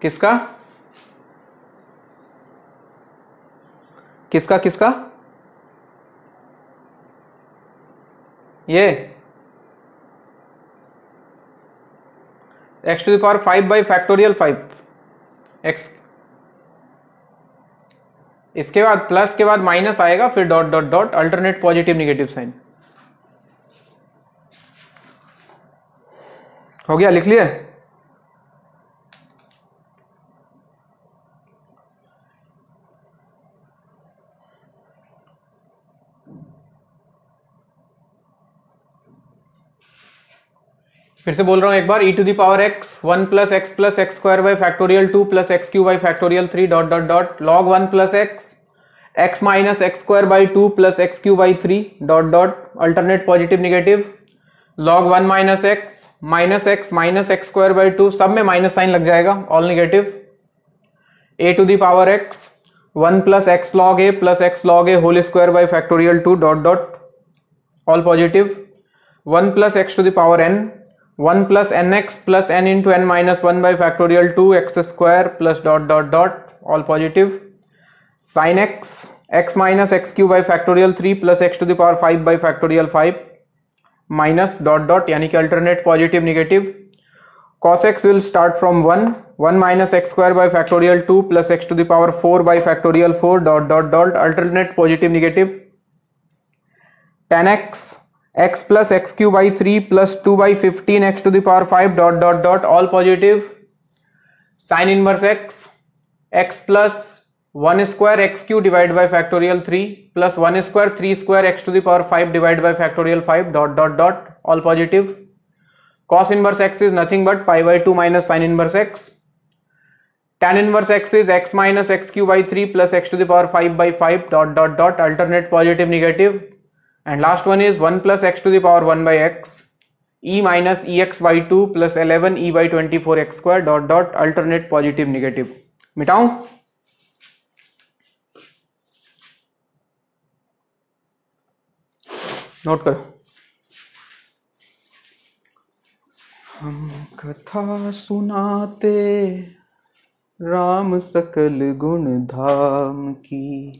किसका किसका किसका? ये x to the power 5 by factorial 5 x, इसके बाद प्लस के बाद माइनस आएगा, फिर dot dot dot, alternate positive negative sign. हो गया, लिख लिए? फिर से बोल रहा हूं एक बार, e to the power x 1 plus x square by factorial 2 plus x cube by factorial 3 dot dot dot log 1 plus x minus x square by 2 plus x cube by 3 dot dot, alternate positive negative, log 1 minus x minus x square by 2, सब में minus sign लग जाएगा, all negative. a to the power x 1 plus x log a plus x log a whole square by factorial 2 dot dot, all positive. 1 plus x to the power n 1 plus n x plus n into n minus 1 by factorial 2 x square plus dot dot dot, all positive. Sine x minus x cube by factorial 3 plus x to the power 5 by factorial 5 minus dot dot, यानी कि alternate positive negative. cos x will start from 1 minus x square by factorial 2 plus x to the power 4 by factorial 4 dot dot dot, alternate positive negative. tan x plus x cube by 3 plus 2 by 15 x to the power 5 dot dot dot, all positive. Sine inverse x plus 1 square x cube divide by factorial 3 plus 1 square 3 square x to the power 5 divide by factorial 5 dot dot dot, all positive. cos inverse x is nothing but pi by 2 minus sine inverse x। tan inverse x is x minus x cube by 3 plus x to the power 5 by 5 dot dot dot, alternate positive negative. And last one is 1 plus x to the power 1 by x e minus ex by 2 plus 11 e by 24 x square dot dot, alternate positive negative। मिटाऊं? Note करो। हम कथा सुनाते राम सकल गुण धाम की,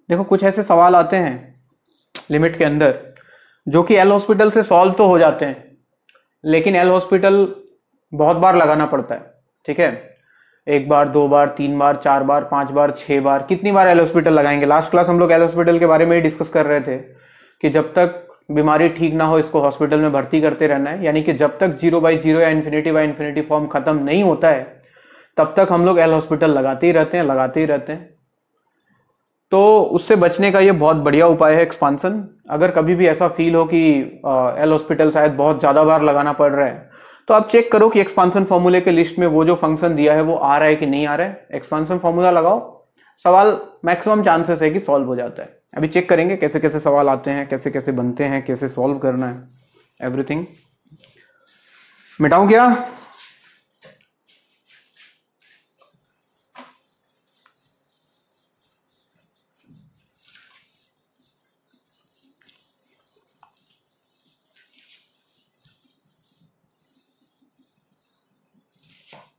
देखो कुछ ऐसे सवाल आते हैं लिमिट के अंदर जो कि एल हॉस्पिटल से सॉल्व तो हो जाते हैं, लेकिन एल हॉस्पिटल बहुत बार लगाना पड़ता है। ठीक है, 1 बार 2 बार 3 बार 4 बार 5 बार 6 बार, कितनी बार एल हॉस्पिटल लगाएंगे। लास्ट क्लास हम लोग एल हॉस्पिटल के बारे में ही डिस्कस कर रहे थे कि जब तक बीमारी ठीक ना हो इसको हॉस्पिटल में भर्ती करते रहना है, यानी कि जब तक 0/0 या इन्फिनिटी फॉर्म खत्म नहीं होता है तब तक हम लोग एल हॉस्पिटल लगाते ही रहते हैं। तो उससे बचने का ये बहुत बढ़िया उपाय है एक्सपांसन। अगर कभी भी ऐसा फील हो कि एल हॉस्पिटल शायद बहुत ज़्यादा बार लगाना पड़ रहा है, तो आप चेक करो कि एक्सपांसन फॉर्मूले के लिस्ट में वो जो फंक्शन दिया है वो आ रहा है कि नहीं आ रहा है। एक्सपांसन फॉर्मूला लगाओ, सवाल मैक्सिमम चांसेस है कि सॉल्व हो जाता है। अभी चेक करेंगे कैसे कैसे सवाल आते हैं, कैसे कैसे बनते हैं, कैसे सॉल्व करना है, एवरीथिंग। मिटाऊं क्या?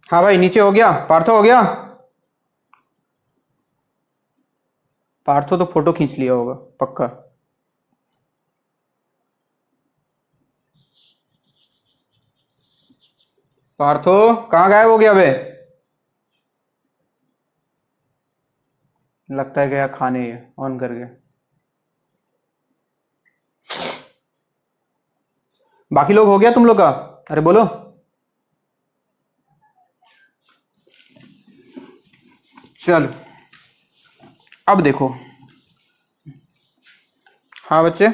हाँ भाई, नीचे हो गया? पार्थो हो गया? पार्थो तो फोटो खींच लिया होगा पक्का। पार्थो कहाँ गायब हो गया बे? लगता है गया खाने, ये ऑन कर गया। बाकी लोग हो गया तुम लोग का? अरे बोलो। चलो अब देखो। हाँ बच्चे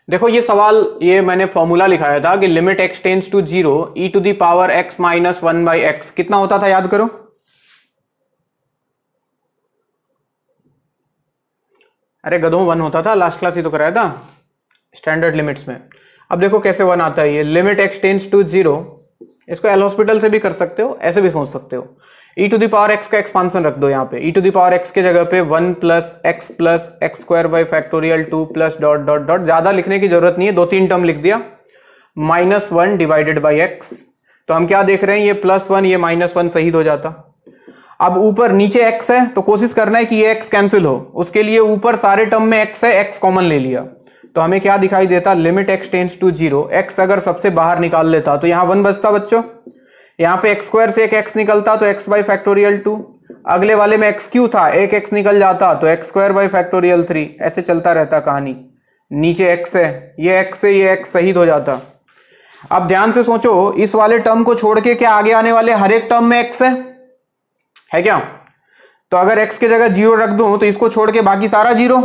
देखो, ये सवाल, ये मैंने फॉर्मूला लिखाया था कि limit x tends to 0 e to the power x minus 1 by x कितना होता था, याद करो। अरे गधों 1 होता था, लास्ट क्लास ही तो कराया था स्टैंडर्ड लिमिट्स में। अब देखो कैसे 1 आता है, ये लिमिट एक्स टेंड्स टू 0, इसको एल हॉस्पिटल से भी कर सकते हो, ऐसे भी सोच सकते हो। e to the power x का एक्सपांसन रख दो यहाँ पे, e to the power x के जगह पे 1 plus x square by factorial 2 plus dot dot dot, ज्यादा लिखने की जरूरत नहीं है, 2-3 टर्म लिख दिया, -1 डिवाइडेड बाई x। तो हम क्या देख रहे हैं, ये +1 ये -1 शहीद हो जाता। अब ऊपर नीचे x है तो कोशिश करना है कि ये x कैंसिल हो, उसके लिए ऊपर सारे टर्म में x है, x कॉमन ले लिया, तो हमें क्या दिखाई देता, limit x tends to 0, x अगर सबसे बाहर निकाल लेता तो यहां 1 बचता बच्चों, यहां पे x स्क्वायर से एक x निकलता तो x बाई फैक्टोरियल 2, अगले वाले में x क्यू था, एक x निकल जाता तो x स्क्वायर बाई फैक्टोरियल 3, ऐसे चलता रहता कहानी। नीचे x है, ये x से ये x शहीद हो जाता। अब ध्यान से सोचो, इस वाले टर्म को छोड़ के क्या आगे आने वाले हर एक टर्म में x है क्या? तो अगर x के जगह 0 रख दूं तो इसको छोड़ के बाकी सारा 0,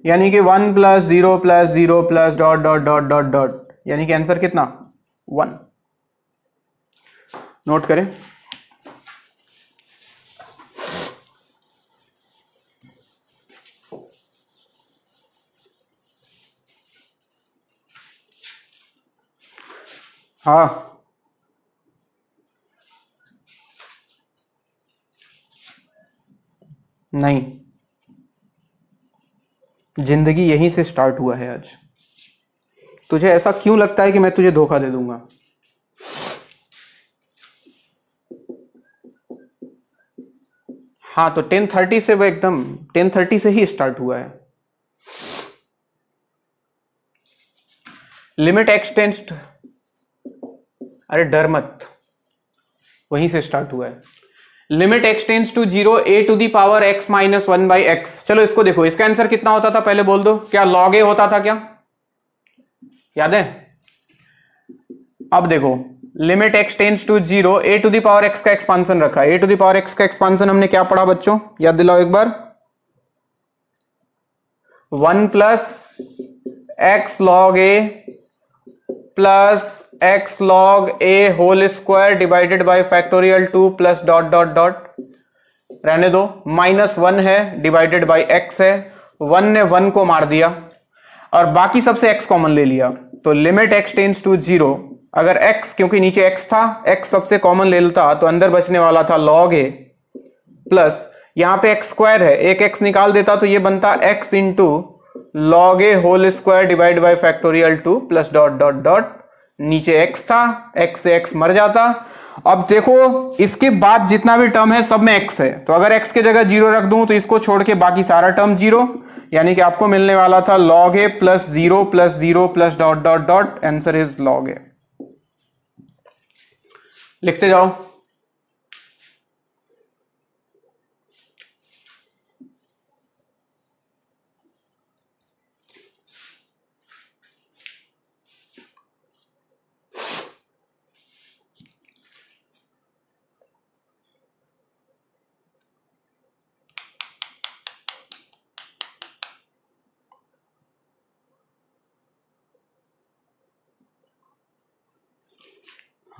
यानी कि 1 plus 0 plus 0 plus dot dot dot dot dot, यानी कि आंसर कितना 1। नोट करें। हाँ नहीं, जिंदगी यहीं से स्टार्ट हुआ है आज। तुझे ऐसा क्यों लगता है कि मैं तुझे धोखा दे दूंगा? हाँ तो 10:30 से वो एकदम 10:30 से ही स्टार्ट हुआ है। लिमिट एक्स टेंड्स, अरे डर मत, वहीं से स्टार्ट हुआ है। Limit x tends to 0 a to the power x minus 1 by x. चलो इसको देखो, इसका आंसर कितना होता था पहले बोल दो, क्या log a होता था क्या, याद है? अब देखो limit x tends to 0 a to the power x का एक्सपांसन रखा, a to the power x का एक्सपांसन हमने क्या पढ़ा बच्चों, याद दिलाओ एक बार, 1 plus x log a plus x log a whole square divided by factorial 2 plus dot dot dot, रहने दो, -1 है डिवाइडेड बाई x है, 1 ने 1 को मार दिया और बाकी सबसे x कॉमन ले लिया, तो लिमिट x टेंड्स टू 0, अगर x, क्योंकि नीचे x था, x सबसे कॉमन ले लेता तो अंदर बचने वाला था log a प्लस यहां पे x स्क्वायर है, एक x निकाल देता तो ये बनता x into log a whole square divide by factorial 2 plus dot dot dot, नीचे x था, x से x मर जाता। अब देखो इसके बाद जितना भी टर्म है सब में x है, तो अगर x के जगह 0 रख दूं तो इसको छोड़ के बाकी सारा टर्म 0, यानी कि आपको मिलने वाला था log a plus 0 plus 0 plus dot dot dot, answer is log a। लिखते जाओ।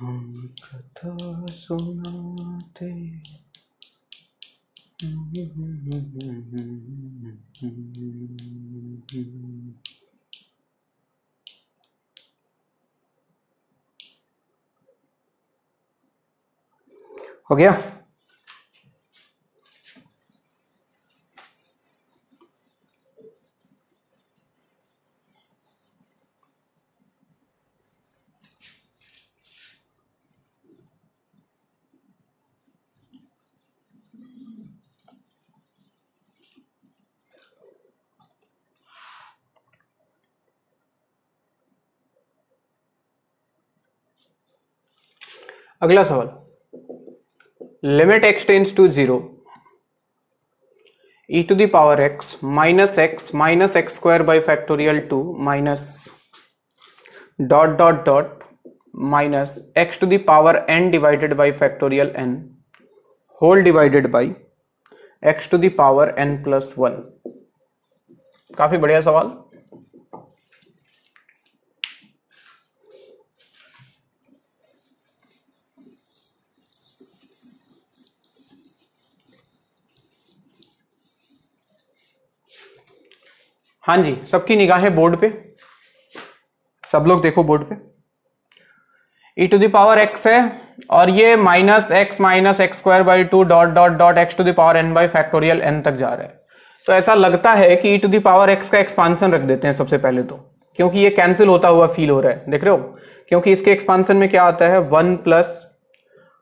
हम कथा सुनाते हो गया। अगला सवाल, limit x tends to 0 e to the power x minus x square by factorial 2 minus dot dot dot minus x to the power n divided by factorial n whole divided by x to the power n plus 1। काफी बढ़िया सवाल। हाँ जी, सबकी निगाहें board पे, सब लोग देखो बोर्ड पे। e to the power x है और ये minus x square by two dot dot dot x to the power n by factorial n तक जा रहा है। तो ऐसा लगता है कि e to the power x का एक्सपांसन रख देते हैं सबसे पहले तो, क्योंकि ये कैंसिल होता हुआ फील हो रहा है, देख रहे हो, क्योंकि इसके एक्सपांसन में क्या आता है, 1 प्लस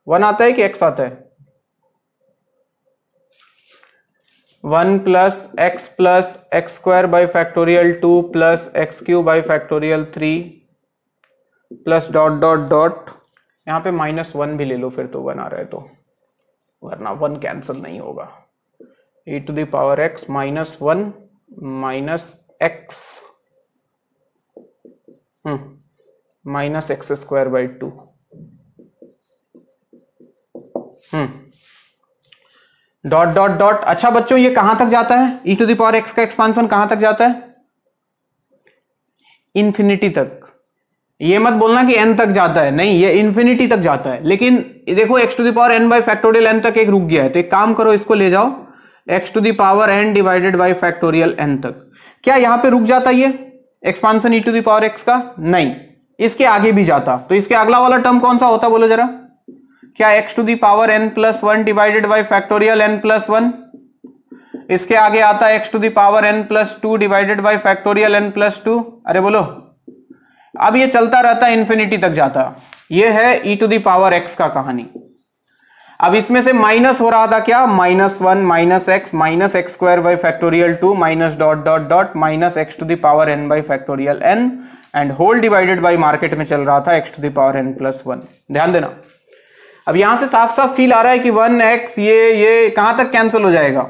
1 आता है कि x आता है, 1 plus x square by factorial 2 plus x cube by factorial 3 plus dot dot dot, यहाँ पे -1 भी ले लो फिर तो 1 आ रहा है तो, वरना 1 कैंसिल नहीं होगा। e to the power x -1 minus x minus x square by 2 dot dot dot. अच्छा बच्चों, ये कहां तक जाता है, e to the power x का एक्सपांसन कहां तक जाता है, इंफिनिटी तक। ये मत बोलना कि n तक जाता है, नहीं, ये इंफिनिटी तक जाता है। लेकिन देखो x to the power n by factorial n तक एक रुक गया है, तो एक काम करो, इसको ले जाओ x to the power n divided by factorial n तक। क्या यहां पे रुक जाता ये expansion e to the power x का, नहीं, इसके आगे भी जाता। तो इसके अगला वाला टर्म कौन सा होता बोलो जरा, क्या x to the power n plus 1 divided by factorial n plus 1, इसके आगे आता x to the power n plus 2 divided by factorial n plus 2। अरे बोलो, अब ये चलता रहता है, इंफिनिटी तक जाता। ये है e to the power x का कहानी। अब इसमें से माइनस हो रहा था क्या, -1 minus x square by factorial 2 minus dot dot dot minus x to the power n by factorial n and whole divided by market में चल रहा था x to the power n plus 1। ध्यान देना, अब यहां से साफ साफ फील आ रहा है कि 1x ये कहां तक कैंसिल हो जाएगा,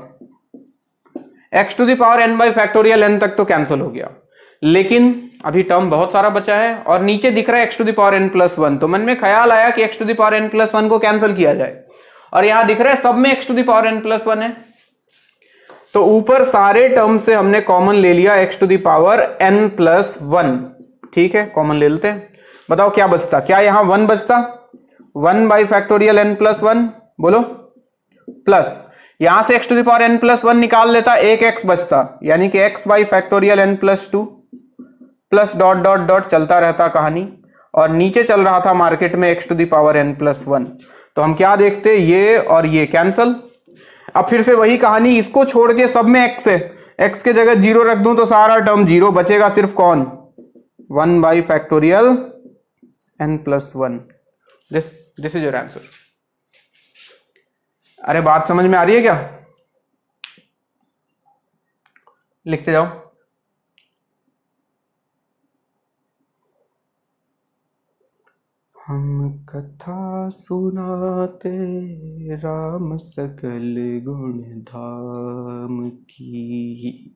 x to the power n by factorial n तक तो कैंसिल हो गया, लेकिन अभी टर्म बहुत सारा बचा है और नीचे दिख रहा है x to the power n plus 1। तो मन में ख्याल आया कि x to the power n plus 1 को कैंसिल किया जाए, और यहां दिख रहा है सब में x to the power n plus 1 है, तो ऊपर सारे टर्म से हमने कॉमन ले लिया x to the power n plus 1। ठीक है, कॉमन ले लेते हैं, बताओ क्या बचता, क्या यहां 1 बचता, 1 बाई फैक्टोरियल n प्लस 1, बोलो, प्लस यहां से x to the power n plus 1 निकाल लेता, एक x बचता, यानी कि x by factorial n plus 2 plus dot dot dot चलता रहता कहानी, और नीचे चल रहा था मार्केट में x to the power n plus 1। तो हम क्या देखते, ये और ये कैंसल। अब फिर से वही कहानी, इसको छोड़ के सब में x है, x के जगह 0 रख दूं तो सारा टर्म 0 बचेगा, सिर्फ कौन, 1 by factorial n plus 1। This is your answer. अरे बात समझ में आ रही है क्या, लिखते जाओ। हम कथा सुनाते राम सकल गुण धाम की।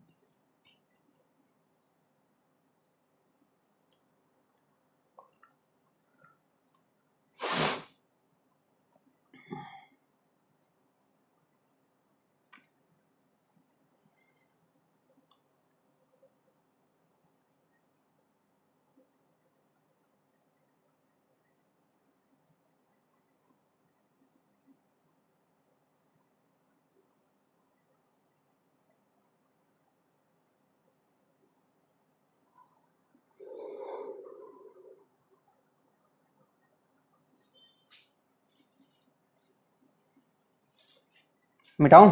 मिटाऊं,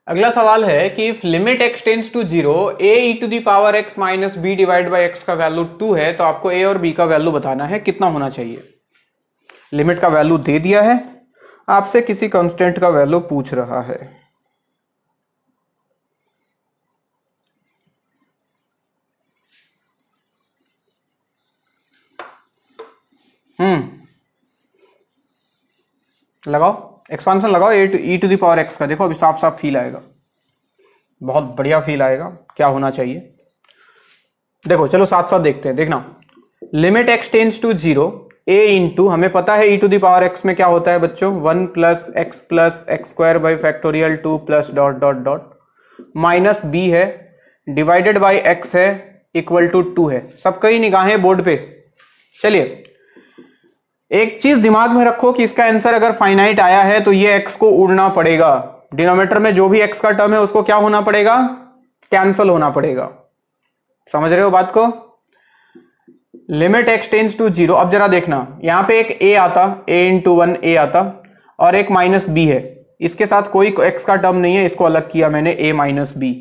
अगला सवाल है कि if limit x tends to 0 a e to the power x minus b divide by x का वैल्यू 2 है, तो आपको a और b का वैल्यू बताना है, कितना होना चाहिए। लिमिट का वैल्यू दे दिया है, आपसे किसी कांस्टेंट का वैल्यू पूछ रहा है। लगाओ एक्सपांशन, लगाओ e to the power x का, देखो अभी साफ साफ फील आएगा, बहुत बढ़िया फील आएगा। क्या होना चाहिए, देखो चलो साथ साथ देखते हैं, देखना limit x tends to 0 a into, हमें पता है e to the power x में क्या होता है बच्चों, 1 plus x square by factorial 2 plus dot dot dot minus b है डिवाइडेड बाई x है इक्वल टू 2 है। सबका ही निगाहें बोर्ड पे। चलिए एक चीज दिमाग में रखो कि इसका आंसर अगर फाइनाइट आया है तो ये x को उड़ना पड़ेगा, डिनोमिनेटर में जो भी x का टर्म है उसको क्या होना पड़ेगा, कैंसल होना पड़ेगा। समझ रहे हो बात को? Limit x tends to 0। अब जरा देखना यहां पे एक a आता, a इंटू 1 a आता और एक माइनस b है, इसके साथ कोई x का टर्म नहीं है, इसको अलग किया मैंने a माइनस b।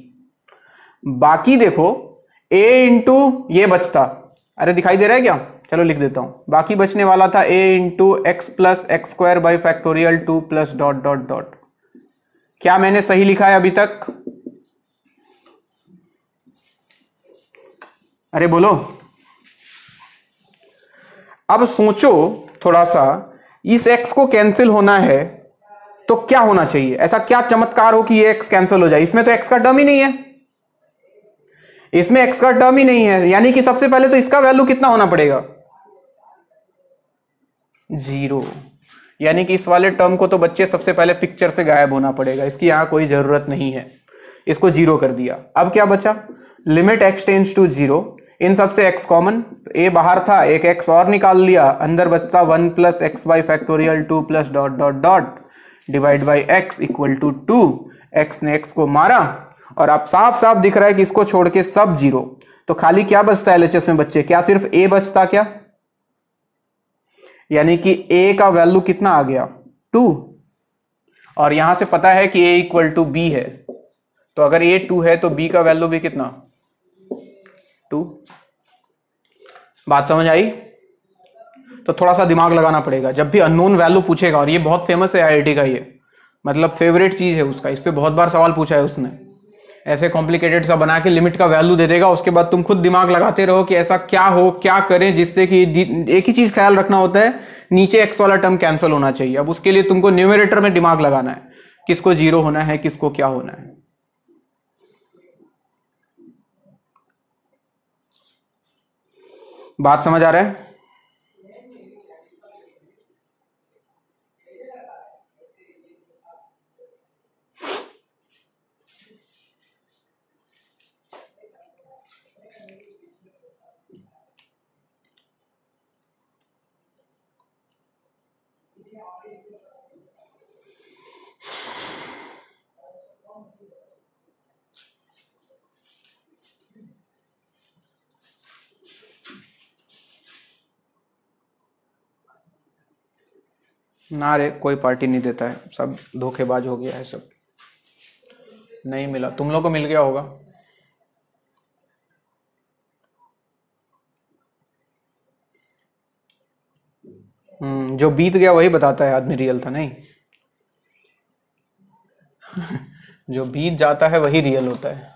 बाकी देखो a इंटू ये बचता, अरे दिखाई दे रहा है क्या, चलो लिख देता हूं, बाकी बचने वाला था a into x plus x square by factorial 2 plus dot dot dot. क्या मैंने सही लिखा है अभी तक? अरे बोलो। अब सोचो थोड़ा सा, इस x को कैंसिल होना है तो क्या होना चाहिए, ऐसा क्या चमत्कार हो कि ये x कैंसिल हो जाए? इसमें तो x का टर्म ही नहीं है, इसमें x का टर्म ही नहीं है, यानी कि सबसे पहले तो इसका वैल्यू कितना होना पड़ेगा, 0। यानी कि इस वाले टर्म को तो बच्चे सबसे पहले पिक्चर से गायब होना पड़ेगा, इसकी यहां कोई जरूरत नहीं है, इसको 0 कर दिया। अब क्या बचा, लिमिट x टेंड्स टू 0, इन सबसे x कॉमन, a बाहर था, एक x और निकाल लिया, अंदर बचता 1 plus x by factorial 2 plus dot dot dot divide by x equal to 2। x ने x को मारा और अब साफ साफ दिख रहा है कि इसको छोड़ के सब 0, तो खाली क्या बचता है LHS में बच्चे, क्या सिर्फ a बचता क्या? यानी कि a का वैल्यू कितना आ गया, 2, और यहां से पता है कि a इक्वल टू b है, तो अगर a 2 है तो b का वैल्यू भी कितना, 2। बात समझ आई? तो थोड़ा सा दिमाग लगाना पड़ेगा जब भी अननोन वैल्यू पूछेगा, और ये बहुत फेमस है IIT का, ये मतलब फेवरेट चीज है उसका, इस पे बहुत बार सवाल पूछा है उसने, ऐसे कॉम्प्लिकेटेड सा बना के लिमिट का वैल्यू दे देगा, उसके बाद तुम खुद दिमाग लगाते रहो कि ऐसा क्या हो, क्या करें, जिससे कि एक ही चीज ख्याल रखना होता है, नीचे x वाला टर्म कैंसिल होना चाहिए। अब उसके लिए तुमको न्यूमरेटर में दिमाग लगाना है, किसको 0 होना है, किसको क्या होना है। बात समझ आ रहा है? ना रे, कोई पार्टी नहीं देता है, सब धोखेबाज हो गया है, सब नहीं मिला। तुम लोग को मिल गया होगा। जो बीत गया वही बताता है आदमी रियल था, नहीं जो बीत जाता है वही रियल होता है।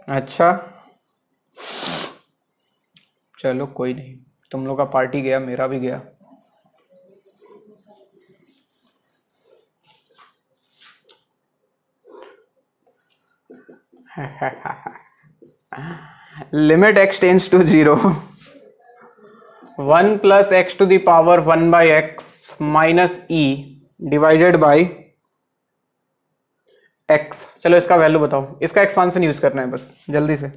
अच्छा चलो कोई नहीं, तुम लोग का पार्टी गया, मेरा भी गया। Limit x tends to 0, 1 plus x to the power 1 by x minus e divided by x। चलो इसका वैल्यू बताओ, इसका एक्सपांशन यूज करना है बस जल्दी से।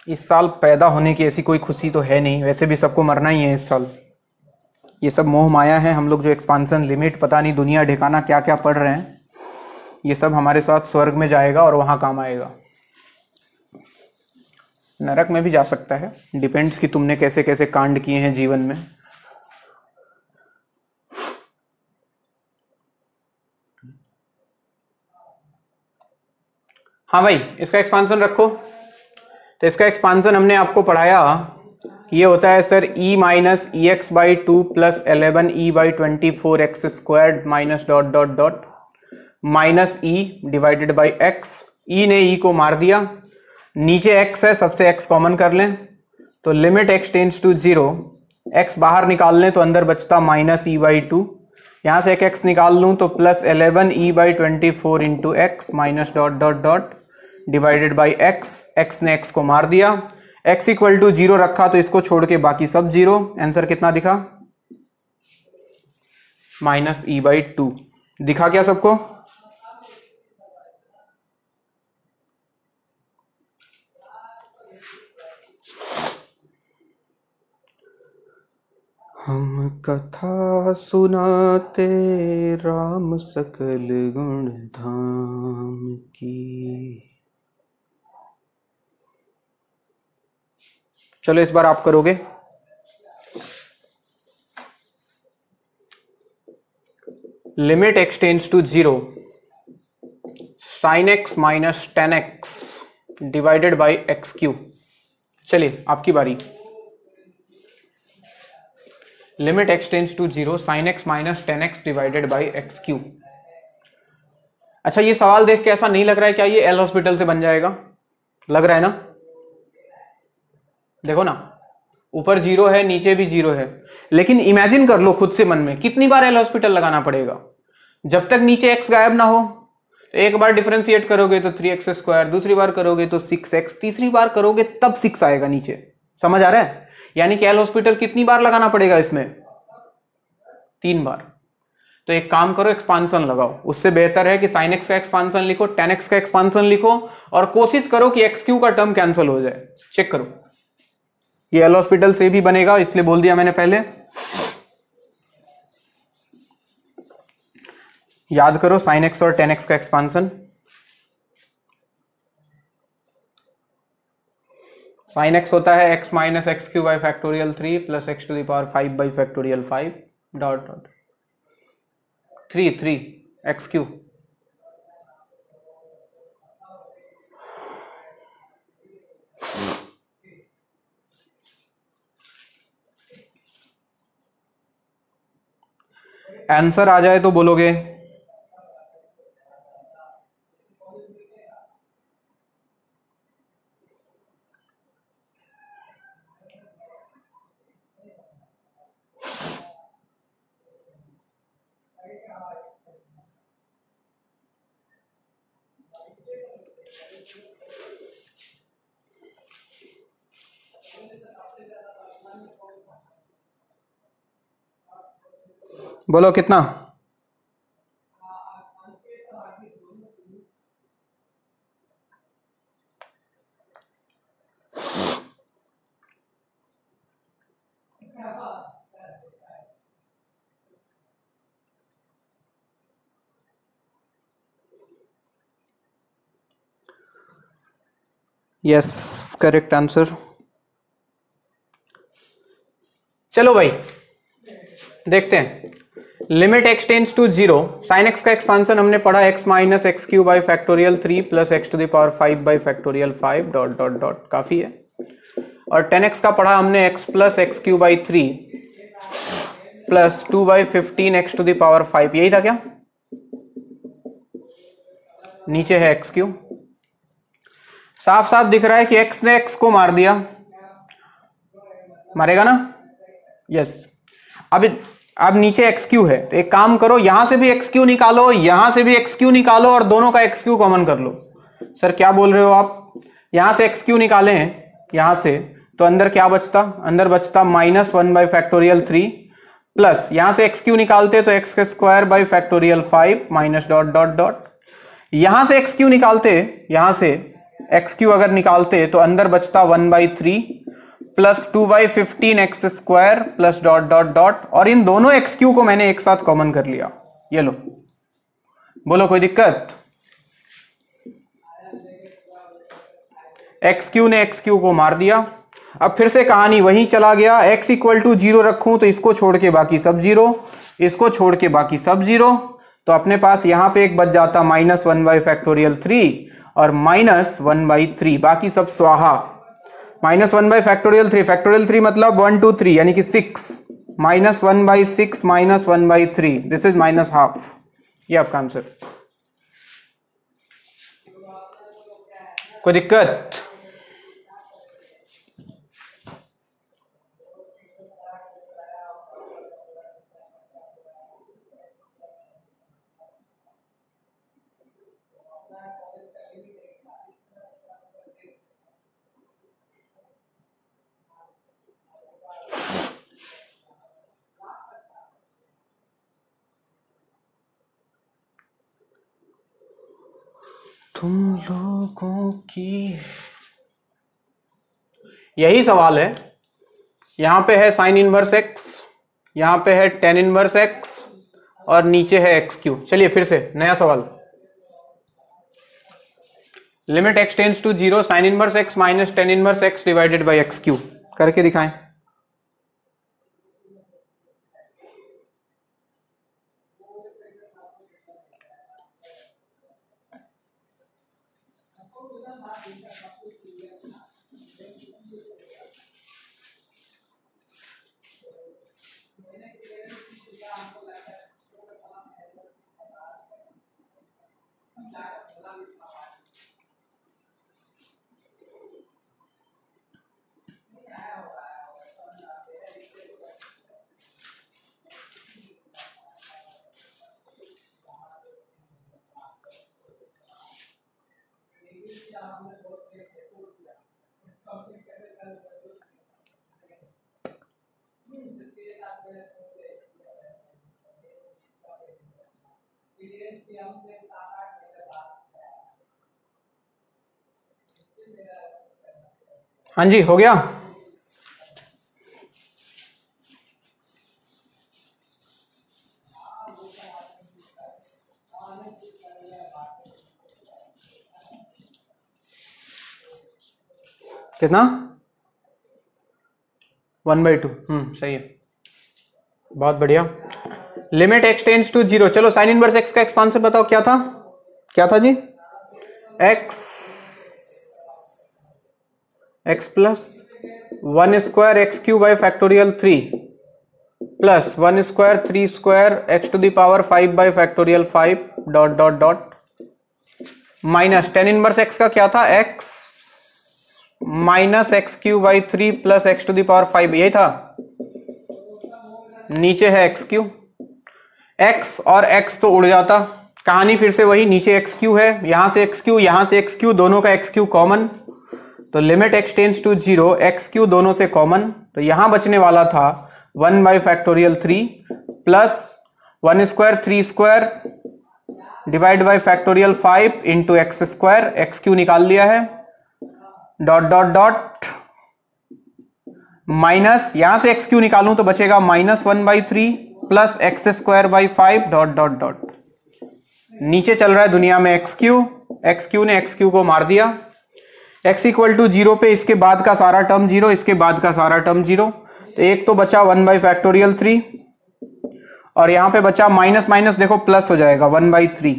इस साल पैदा होने की ऐसी कोई खुशी तो है नहीं, वैसे भी सबको मरना ही है इस साल। ये सब मोह माया है, हम लोग जो एक्सपांशन लिमिट पता नहीं दुनिया ढिकाना क्या क्या पढ़ रहे हैं, ये सब हमारे साथ स्वर्ग में जाएगा और वहां काम आएगा। नरक में भी जा सकता है, डिपेंड्स कि तुमने कैसे कैसे कांड किए हैं जीवन में। हाँ भाई, इसका एक्सपांशन रखो। तो इसका एक्सपांशन हमने आपको पढ़ाया, ये होता है sir e minus E x by 2 plus 11 e by 24 x squared minus dot dot dot minus e divided by x। e ने e को मार दिया, नीचे x है, सबसे x कॉमन कर लें, तो limit x tends to 0, x बाहर निकाल लें तो अंदर बचता माइनस e बाई 2, यहां से एक x निकाल लूं तो plus 11e/24 into x minus dot dot dot divided by x ने x को मार दिया, x इक्वल टू 0 रखा तो इसको छोड़ के बाकी सब 0। आंसर कितना दिखा? -e/2 दिखा क्या सबको? हम कथा सुनाते राम सकल गुण धाम की। चलो इस बार आप करोगे। Limit x tends to 0 sin x minus 10x divided by x cube. चलिए आपकी बारी। Limit x tends to 0 sin x minus 10x divided by x cube. अच्छा, ये सवाल देख के ऐसा नहीं लग रहा है क्या ये एल हॉस्पिटल से बन जाएगा? लग रहा है ना? देखो ना, ऊपर 0 है, नीचे भी 0 है, लेकिन इमेजिन कर लो खुद से मन में कितनी बार एल हॉस्पिटल लगाना पड़ेगा जब तक नीचे x गायब ना हो। तो एक बार डिफरेंशिएट करोगे तो 3x², दूसरी बार करोगे तो 6x, तीसरी बार करोगे तब 6 आएगा नीचे। समझ आ रहा है? यानी कि एल हॉस्पिटल कितनी बार लगाना पड़ेगा इसमें? 3 बार। तो एक काम करो, एक्सपांसन लगाओ। उससे बेहतर है कि sin x का एक्सपांसन लिखो, tan x का एक्सपांसन लिखो और कोशिश करो कि x³ का टर्म कैंसिल हो जाए। चेक करो, ये एल हॉस्पिटल से भी बनेगा, इसलिए बोल दिया मैंने पहले। याद करो sin x और tan x का एक्सपांसन। sin x होता है x minus x³ by factorial 3 plus x to the power 5 by factorial 5 dot dot 3 x³। Answer आ जाए तो बोलोगे? बोलो कितना? Yes, correct answer. चलो भाई देखते हैं। Limit x tends to 0 sin x का एक्सपांसन हमने पढ़ा x minus x³ by factorial 3 plus x to the power 5 by factorial 5 dot dot dot, काफी है। और 10x का पढ़ा हमने x plus x³ by 3 plus 2 by 15 x to the power 5। यही था क्या? नीचे है x³। साफ साफ दिख रहा है कि x ने x को मार दिया, मारेगा ना? यस। अब नीचे x³ है, तो एक काम करो, यहां से भी x³ निकालो, यहां से भी x³ निकालो और दोनों का x³ कॉमन कर लो। सर क्या बोल रहे हो आप? यहां से x³ निकाले हैं यहां से, तो अंदर क्या बचता? अंदर बचता -1 बाई फैक्टोरियल 3 प्लस यहां से x³ निकालते तो x² by factorial 5 minus dot dot dot. यहां से x³ निकालते, यहां से x³ अगर निकालते तो अंदर बचता 1/3 plus 2/15x² plus dot dot dot, और इन दोनों x³ को मैंने एक साथ कॉमन कर लिया। ये लो, बोलो कोई दिक्कत? x³ ने x³ को मार दिया। अब फिर से कहानी वहीं चला गया, x इक्वल टू 0 रखूं तो इसको छोड़ के बाकी सब 0, इसको छोड़ के बाकी सब 0, तो अपने पास यहां पे एक बच जाता -1 बाई फैक्टोरियल 3 और -1/3, बाकी सब स्वाहा। -1 बाई फैक्टोरियल 3 मतलब 1 2 3 यानी कि 6, -1/6 -1/3, दिस इज -½ ये आपका आंसर। कोई दिक्कत? तुम लोगों की यही सवाल है। यहां पे है साइन इनवर्स एक्स, यहां पे है टेन इनवर्स एक्स और नीचे है एक्स क्यू। चलिए फिर से नया सवाल। Limit x tends to 0 sine inverse x minus tan inverse x divided by x cube करके दिखाएं। हाँ जी, हो गया। कितना? 1/2। सही है, बहुत बढ़िया। Limit x tends to 0। चलो साइन इनवर्स एक्स का एक्सपांशन बताओ, क्या था? क्या था जी? X plus 1 square x cube by factorial 3 plus 1 square 3 square x to the power 5 by factorial 5 dot dot dot minus tan inverse x का क्या था? X minus x cube by 3 plus x to the power 5, यही था। नीचे है x Q, x और x तो उड़ जाता, कहानी फिर से वही, नीचे एक्स क्यू है, यहां से एक्स क्यू, यहां से एक्स क्यू, दोनों का एक्स क्यू कॉमन, तो limit x tends to 0 x cube दोनों से कॉमन, तो यहां बचने वाला था 1 by factorial 3 plus 1 square 3 square divide by factorial 5 into x square, x cube निकाल लिया है, डॉट डॉट डॉट माइनस, यहां से एक्स क्यू निकालूं तो बचेगा -1/3 plus x square by 5 dot dot dot. नीचे चल रहा है दुनिया में एक्स क्यू ने एक्स क्यू को मार दिया, x इक्वल टू 0 पे इसके बाद का सारा टर्म 0, इसके बाद का सारा टर्म 0, तो एक तो बचा 1 बाई फैक्टोरियल 3 और यहां पे बचा माइनस माइनस देखो प्लस हो जाएगा 1/3,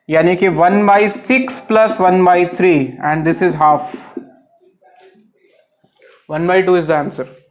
यानी कि 1/6 plus 1/3 and this is half. 1/2 is the answer.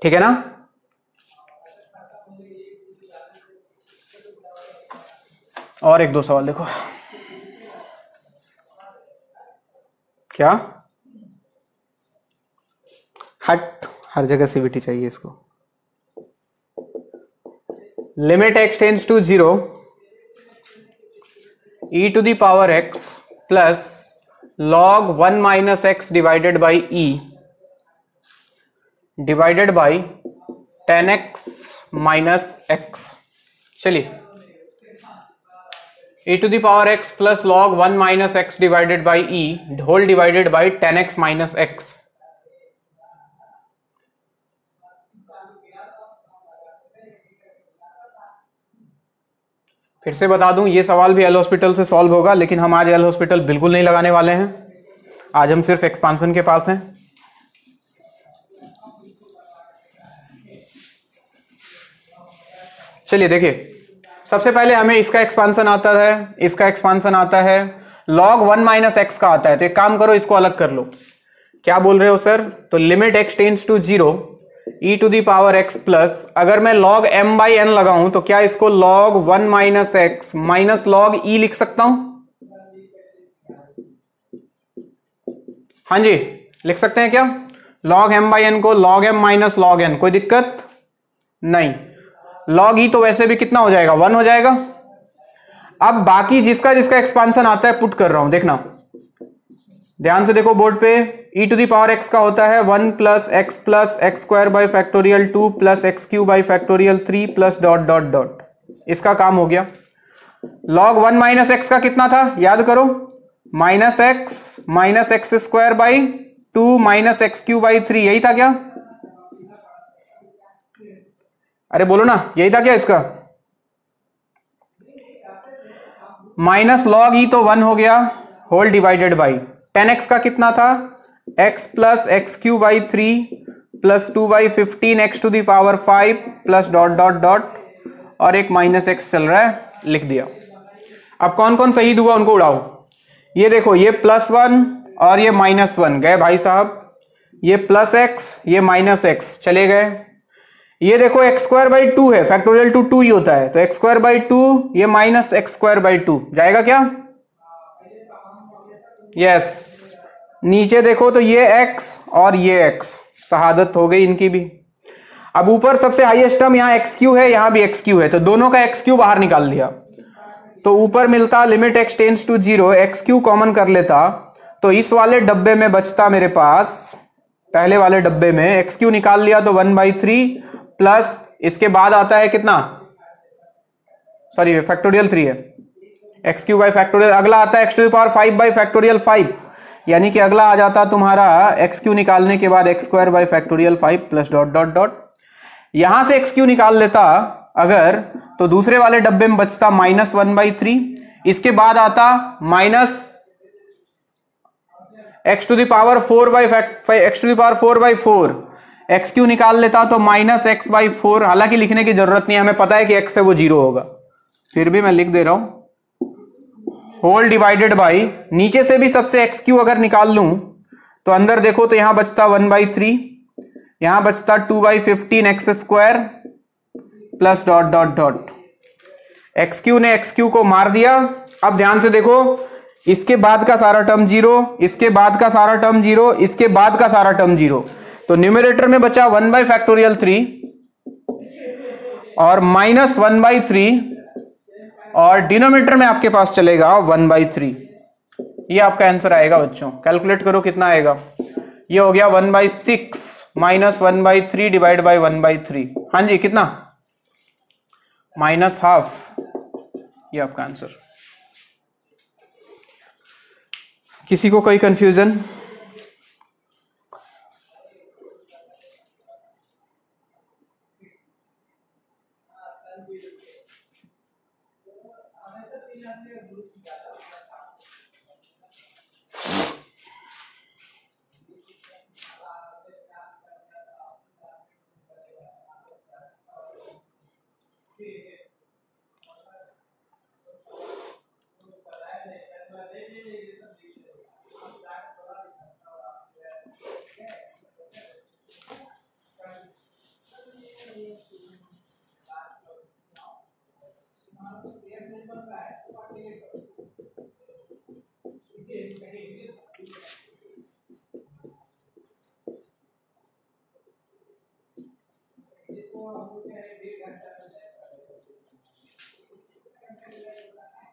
ठीक है ना? और एक दो सवाल देखो। क्या? हट, हर जगह सीवीटी चाहिए इसको। Limit x tends to 0 e to the power x plus log 1 minus x divided by e divided by 10x minus x। चलिए, e to the power x plus log 1 minus x divided by e whole divided by 10x minus x। फिर से बता दूं, ये सवाल भी L hospital से solve होगा, लेकिन हम आज एल हॉस्पिटल बिल्कुल नहीं लगाने वाले हैं। आज हम सिर्फ एक्सपांशन के पास हैं। चलिए देखिए, सबसे पहले हमें इसका एक्सपांशन आता है, इसका एक्सपांशन आता है, log 1 माइनस एक्स का आता है, तो एक काम करो इसको अलग कर लो। क्या बोल रहे हो सर? तो limit x tends to 0 e to the power x plus, अगर मैं log m बाई n लगाऊं तो क्या इसको log 1 minus x minus log e लिख सकता हूं? हाँ जी, लिख सकते हैं क्या? log m बाई एन को log m minus log n, कोई दिक्कत नहीं। log e तो वैसे भी कितना हो जाएगा, 1 हो जाएगा। अब बाकी जिसका जिसका एक्सपांशन आता है पुट कर रहा हूं, देखना ध्यान से देखो बोर्ड पे। e to the power x का होता है 1 plus x square by factorial 2 plus x cube by factorial 3 plus dot dot dot. इसका काम हो गया। log 1 माइनस एक्स का कितना था, याद करो, minus x square by 2 minus x cube by 3, यही था क्या? अरे बोलो ना, यही था क्या इसका? माइनस लॉग ई तो 1 हो गया, होल डिवाइडेड बाई 10x का कितना था, x plus x cube by 3 plus 2 by 15 x to the power 5 plus dot dot dot, और एक माइनस एक्स चल रहा है, लिख दिया। अब कौन कौन शहीद हुआ उनको उड़ाओ। ये देखो, ये +1 और ये -1 गए भाई साहब, ये प्लस एक्स ये माइनस एक्स चले गए। ये देखो एक्स स्क्वायर बाई 2 है, फैक्टोरियल 2 ही होता है, तो एक्स स्क्वायर बाई 2 ये माइनस एक्स स्क्वायर बाई 2 जाएगा क्या? यस। नीचे देखो तो ये x और ये x, शहादत हो गई इनकी भी। अब ऊपर सबसे हाईएस्ट टर्म यहाँ एक्स क्यू है, यहाँ भी एक्स क्यू है, तो दोनों का एक्स क्यू बाहर निकाल लिया, तो ऊपर मिलता limit x tends to 0, x cube common कर लेता, तो इस वाले डब्बे में बचता मेरे पास, पहले वाले डब्बे में एक्स क्यू निकाल लिया तो 1/3 प्लस इसके बाद आता है कितना, सॉरी फैक्टोरियल 3 है, एक्स क्यू बाई फैक्टोरियल, अगला आता है x to the power 5 by factorial 5, यानी कि अगला आ जाता तुम्हारा एक्स क्यू निकालने के बाद x square by factorial 5 plus dot dot dot. यहां से एक्स क्यू निकाल लेता अगर, तो दूसरे वाले डब्बे में बचता -1/3, इसके बाद आता minus x to the power 4/4, x cube निकाल लेता तो -x/4, हालांकि लिखने की जरूरत नहीं है, हमें पता है कि x है वो 0 होगा, फिर भी मैं लिख दे रहा हूं, होल डिवाइडेड बाई, नीचे से भी सबसे एक्स क्यू अगर निकाल लूं तो अंदर देखो तो यहां बचता 1/3, यहां बचता 2/15 x square plus dot dot dot. X cube ने एक्स क्यू को मार दिया। अब ध्यान से देखो, इसके बाद का सारा टर्म 0, इसके बाद का सारा टर्म 0, इसके बाद का सारा टर्म 0, तो न्यूमरेटर में बचा 1/3 और -1/3, और डिनोमिनेटर में आपके पास चलेगा 1/3। ये आपका आंसर आएगा बच्चों, कैलकुलेट करो कितना आएगा, ये हो गया 1/6 माइनस 1/3 डिवाइड बाई 1/3, हाँ जी कितना, -½ ये आपका आंसर। किसी को कोई कंफ्यूजन?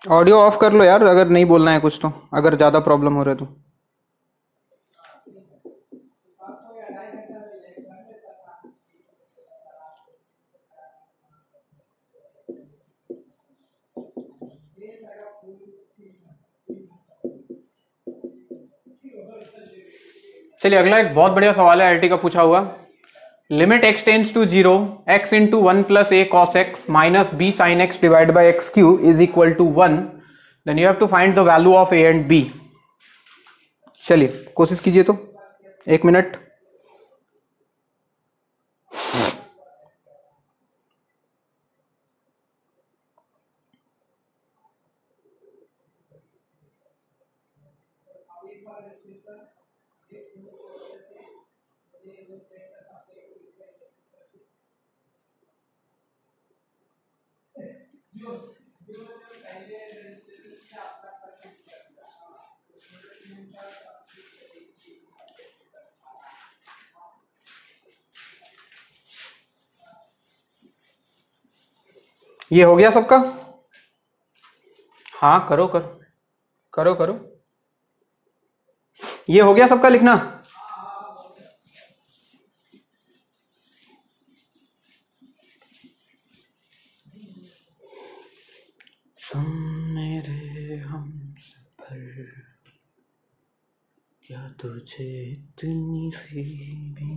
ऑडियो ऑफ कर लो यार, अगर नहीं बोलना है कुछ तो, अगर ज्यादा प्रॉब्लम हो रहा है तो। चलिए अगला एक बहुत बढ़िया सवाल है आईआईटी का पूछा हुआ, limit x tends to 0, x into 1 plus a cos x minus b sin x divide by x cube is equal to 1, then you have to find the value of a and b। चलिए कोशिश कीजिए तो, 1 minute. ये हो गया सबका? हाँ करो करो करो करो। ये हो गया सबका लिखना? तुम मेरे हमसफर, क्या तुझे इतनी सी भी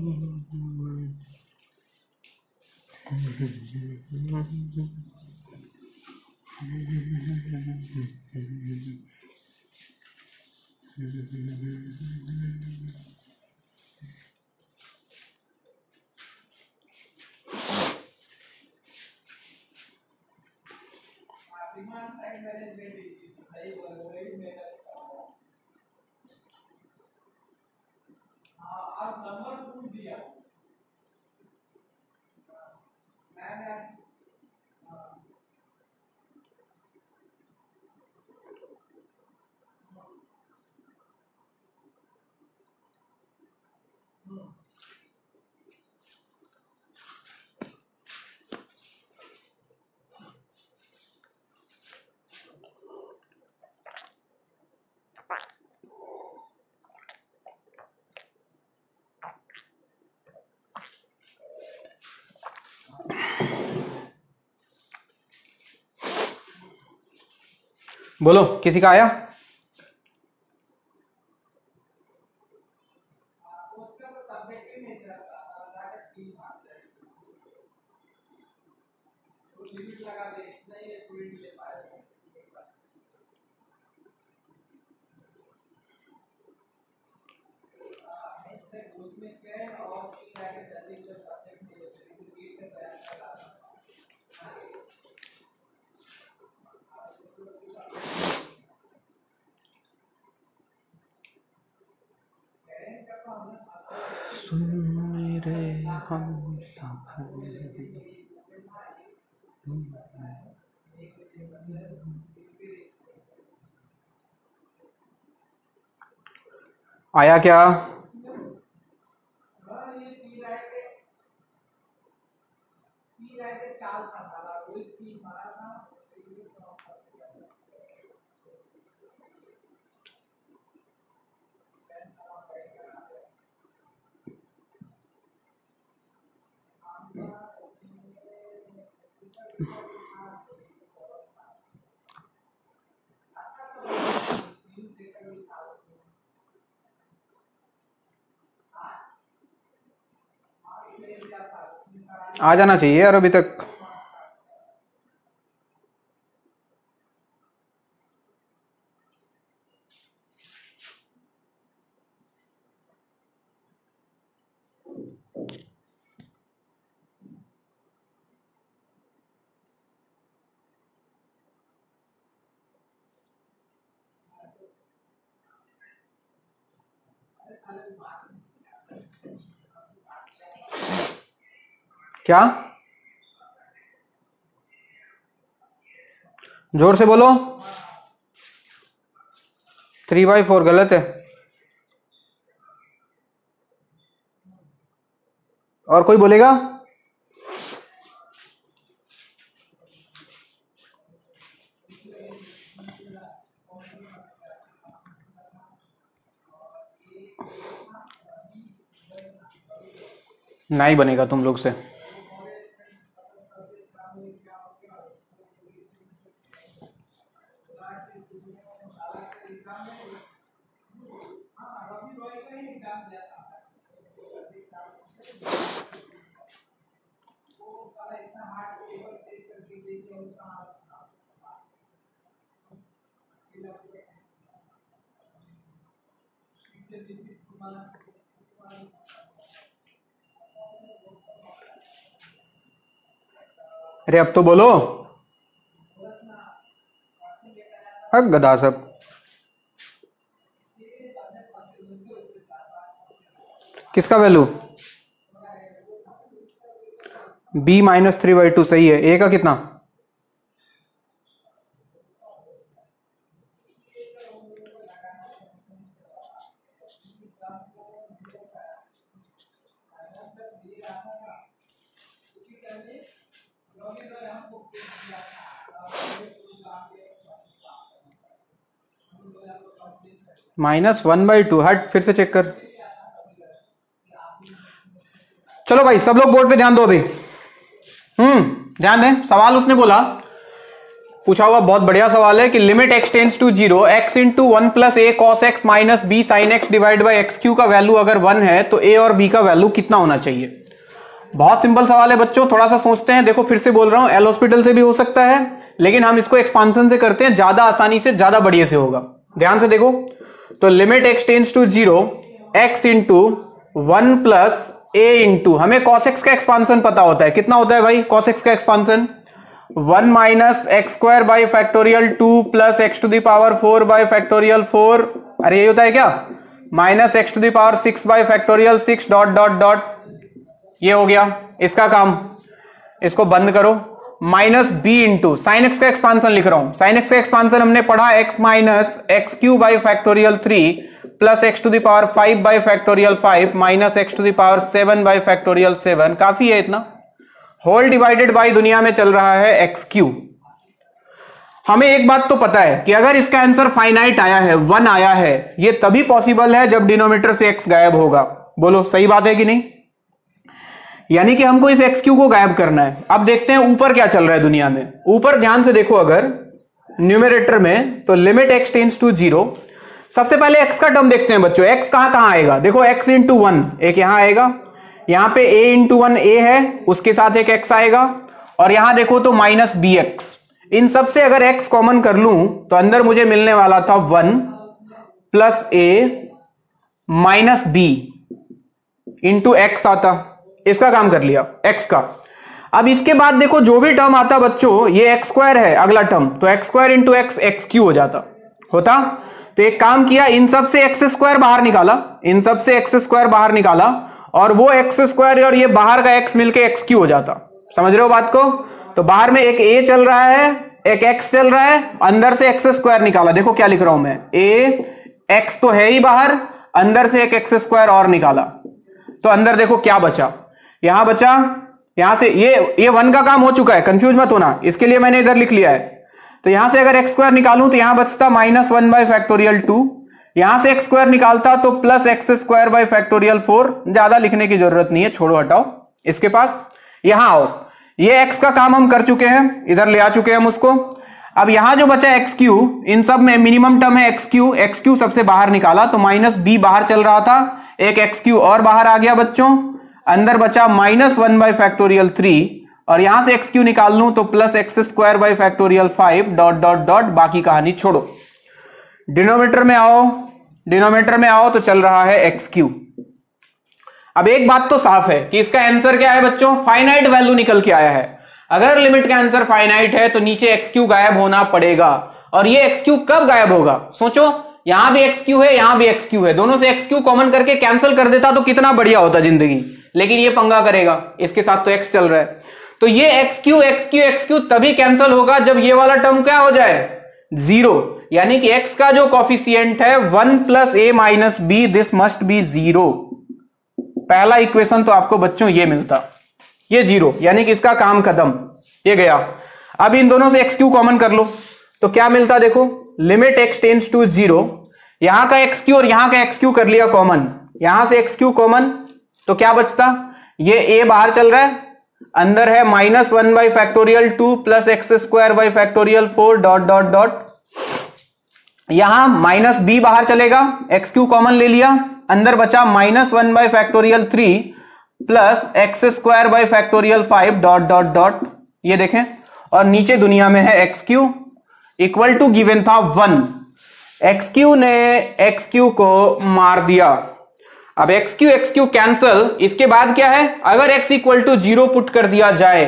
बोलो, किसी का आया? सुन मेरे हमसफर, आया क्या? आ जाना चाहिए यार अभी तक। क्या? जोर से बोलो। 3/4 गलत है। और कोई बोलेगा? नहीं बनेगा तुम लोग से। अरे अब तो बोलो। अब गधा सब। किसका वैल्यू? b-3/2 सही है। ए का कितना? -1/2। हट, फिर से चेक कर। चलो भाई सब लोग बोर्ड पे ध्यान दो अभी। ध्यान दें, सवाल उसने बोला, पूछा हुआ बहुत बढ़िया सवाल है कि limit x tends to 0 x into 1 plus a cos x minus b sine x divide by x cube का वैल्यू अगर 1 है तो a और b का वैल्यू कितना होना चाहिए। बहुत सिंपल सवाल है बच्चों, थोड़ा सा सोचते हैं। देखो फिर से बोल रहा हूं, एल हॉस्पिटल से भी हो सकता है, लेकिन हम इसको एक्सपांशन से करते हैं, ज्यादा आसानी से, ज्यादा बढ़िया से होगा। ध्यान से देखो, तो limit x tends to 0 x into 1 plus a into, हमें cos x का एक्सपांशन पता होता है, कितना होता है भाई cos x का expansion, 1 minus x square by factorial 2 plus x to the power 4 by factorial 4, अरे ये होता है क्या, minus x to the power 6 by factorial 6 dot dot dot, ये हो गया इसका काम। इसको बंद करो। Minus b into sine x का एक्सपांशन लिख रहा हूं, साइन एक्स का एक्सपांशन हमने पढ़ा x minus x cube by factorial 3 plus x to the power 5 by factorial 5 minus x to the power 7 by factorial 7, काफी है इतना। होल डिवाइडेड बाई दुनिया में चल रहा है एक्स क्यू। हमें एक बात तो पता है कि अगर इसका आंसर फाइनाइट आया है, 1 आया है, ये तभी पॉसिबल है जब डिनोमिनेटर से x गायब होगा। बोलो सही बात है कि नहीं। यानी कि हमको इस एक्स क्यू को गायब करना है। अब देखते हैं ऊपर क्या चल रहा है दुनिया में। ऊपर ध्यान से देखो, अगर न्यूमरेटर में तो लिमिट x टेंड्स टू 0, सबसे पहले x का टर्म देखते हैं बच्चों। x कहां आएगा, देखो x इंटू 1 एक यहां आएगा, यहां पे a इंटू 1 a है, उसके साथ एक x आएगा, और यहां देखो तो माइनस bx। इन सब से अगर x कॉमन कर लूं तो अंदर मुझे मिलने वाला था 1 plus a minus b into x आता, इसका काम कर लिया x का। अब इसके बाद देखो जो भी टर्म आता बच्चों, ये x स्क्वायर है अगला टर्म, तो x square into x x Q हो जाता होता। तो एक काम किया, इन सब से x स्क्वायर बाहर निकाला, इन सब से x स्क्वायर बाहर निकाला, और वो x स्क्वायर और ये बाहर का x मिलके एक्स क्यू हो जाता। समझ रहे हो बात को। तो बाहर में एक a चल रहा है, एक x चल रहा है, अंदर से x स्क्वायर निकाला। देखो क्या लिख रहा हूं मैं, a x तो है ही बाहर, अंदर से एक x स्क्वायर और निकाला, तो अंदर देखो क्या बचा, यहां बचा, यहां से ये 1 का काम हो चुका है, कंफ्यूज मत होना, इसके लिए मैंने इधर लिख लिया है। तो यहां से अगर एक्स स्क्वायर निकालूं तो यहां बचता माइनस 1 बाई फैक्टोरियल 2, यहां से एक्स स्क्वायर निकालता तो plus x square by factorial 4। ज्यादा लिखने की जरूरत नहीं है, छोड़ो हटाओ इसके पास। यहां आओ, ये x का काम हम कर चुके हैं, इधर ले आ चुके हैं हम उसको। अब यहां जो बचा एक्स क्यू, इन सब में मिनिमम टर्म है एक्स क्यू सबसे बाहर निकाला तो माइनस बी बाहर चल रहा था, एक एक्स क्यू और बाहर आ गया बच्चों, अंदर बचा माइनस 1 बाई फैक्टोरियल 3, और यहां से एक्स क्यू निकाल लूं तो plus x square by factorial 5 dot dot dot, बाकी कहानी छोड़ो। डिनोमिनेटर में आओ, डिनोमिनेटर में आओ तो चल रहा है एक्स क्यू। अब एक बात तो साफ है कि इसका आंसर क्या है बच्चों, फाइनाइट वैल्यू निकल के आया है। अगर लिमिट का आंसर फाइनाइट है तो नीचे एक्स क्यू गायब होना पड़ेगा। और ये एक्स क्यू कब गायब होगा, सोचो, यहां भी एक्स क्यू है, यहां भी एक्स क्यू है, दोनों से एक्स क्यू कॉमन करके कैंसिल कर देता तो कितना बढ़िया होता जिंदगी, लेकिन ये पंगा करेगा, इसके साथ तो एक्स चल रहा है। तो ये एक्स क्यू तभी कैंसिल होगा जब ये वाला टर्म क्या हो जाए, 0। यानी कि x का जो कॉफिशिएंट है 1 plus a minus b, this must be 0। पहला इक्वेशन तो आपको बच्चों ये मिलता, ये 0, यानी कि इसका काम खत्म, ये गया। अब इन दोनों से एक्स क्यू कॉमन कर लो तो क्या मिलता, देखो लिमिट x टेंड्स टू 0, यहां का एक्स क्यू और यहां का एक्स क्यू कर लिया कॉमन, यहां से एक्स क्यू कॉमन तो क्या बचता, ये a बाहर चल रहा है, अंदर है minus 1 by factorial 2 plus x square by factorial 4 dot dot dot, यहां माइनस b बाहर चलेगा, एक्स क्यू कॉमन ले लिया, अंदर बचा minus 1 by factorial 3 plus x square by factorial 5 dot dot dot, ये देखें, और नीचे दुनिया में है x cube equal to given था 1। एक्स क्यू ने एक्स क्यू को मार दिया। अब एक्स क्यू कैंसल, इसके बाद क्या है, अगर x इक्वल टू 0 पुट कर दिया जाए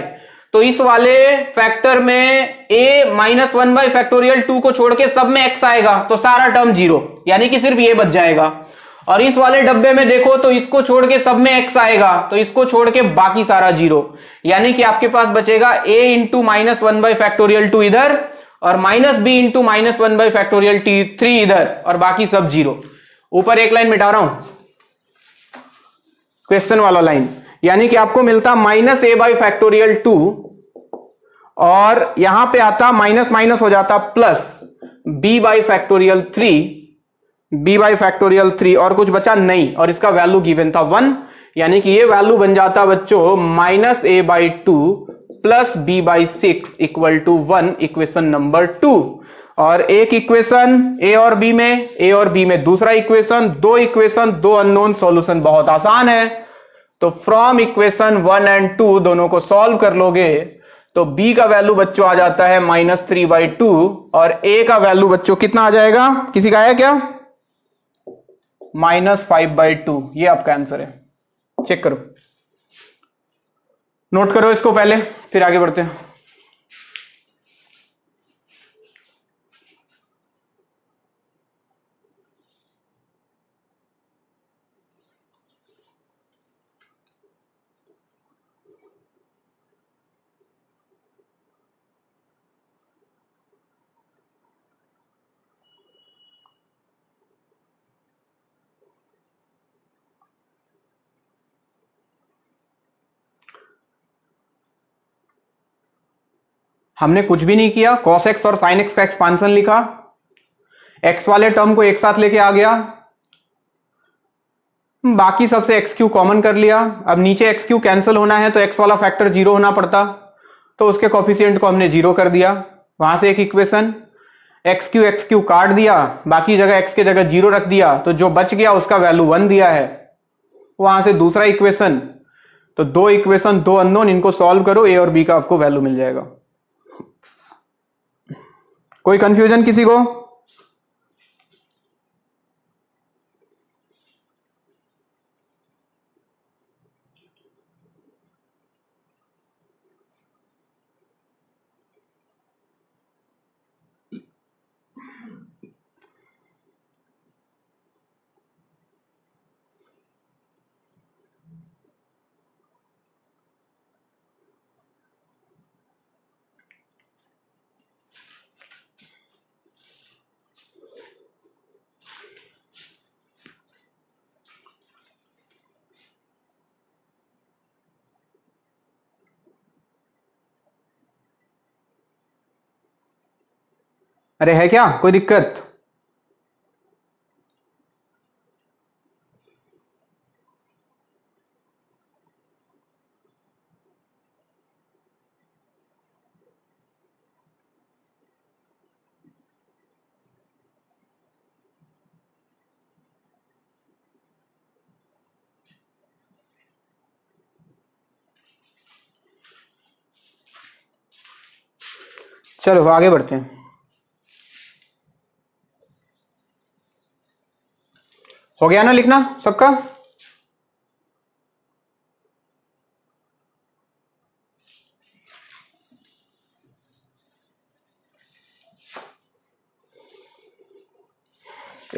तो इस वाले फैक्टर में a माइनस 1 बाई फैक्टोरियल 2 को छोड़ के सब में x आएगा तो सारा टर्म 0, यानी कि सिर्फ ये बच जाएगा। और इस वाले डब्बे में देखो तो इसको छोड़ के सब में x आएगा तो इसको छोड़ के बाकी सारा 0, यानी कि आपके पास बचेगा a into minus 1 by factorial 2 इधर और minus b into minus 1 by factorial 3 इधर, और बाकी सब 0। ऊपर एक लाइन मिटा रहा हूं, क्वेश्चन वाला लाइन, यानी कि आपको मिलता माइनस a बाई फैक्टोरियल 2 और यहां पे आता माइनस माइनस हो जाता plus b by factorial 3 b by factorial 3 और कुछ बचा नहीं, और इसका वैल्यू गिवन था 1, यानी कि ये वैल्यू बन जाता बच्चों minus a by 2 plus b by 6 equal to 1, equation number 2। और एक इक्वेशन ए और बी में दूसरा इक्वेशन, दो इक्वेशन, दो अननोन, सॉल्यूशन बहुत आसान है। तो फ्रॉम इक्वेशन 1 एंड 2 दोनों को सॉल्व कर लोगे तो b का वैल्यू बच्चों आ जाता है -3/2 और a का वैल्यू बच्चों कितना आ जाएगा, किसी का है क्या? -5/2। ये आपका आंसर है। चेक करो, नोट करो इसको पहले, फिर आगे बढ़ते हैं। हमने कुछ भी नहीं किया, cos x और sin x का एक्सपांशन लिखा, x वाले टर्म को एक साथ लेके आ गया, बाकी सबसे x क्यू कॉमन कर लिया। अब नीचे x क्यू कैंसिल होना है तो x वाला फैक्टर 0 होना पड़ता, तो उसके कोफिशिएंट को हमने 0 कर दिया। वहां से एक इक्वेशन x क्यू काट दिया, बाकी जगह x के जगह 0 रख दिया, तो जो बच गया उसका वैल्यू 1 दिया है। वहां से दूसरा इक्वेशन, तो दो इक्वेशन, दो अननोन, इनको सॉल्व करो, a और b का आपको वैल्यू मिल जाएगा। कोई कंफ्यूजन किसी को? अरे है क्या कोई दिक्कत? चलो आगे बढ़ते हैं। हो गया ना लिखना सबका?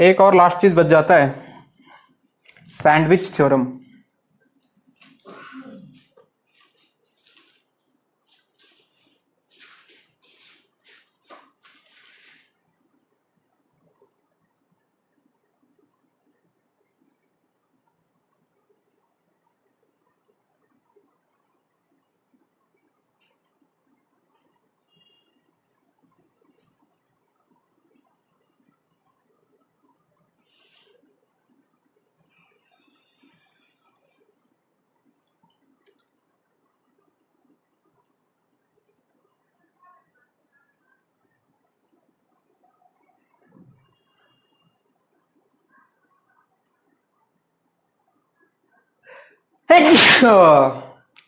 एक और लास्ट चीज बच जाता है, सैंडविच थ्योरम।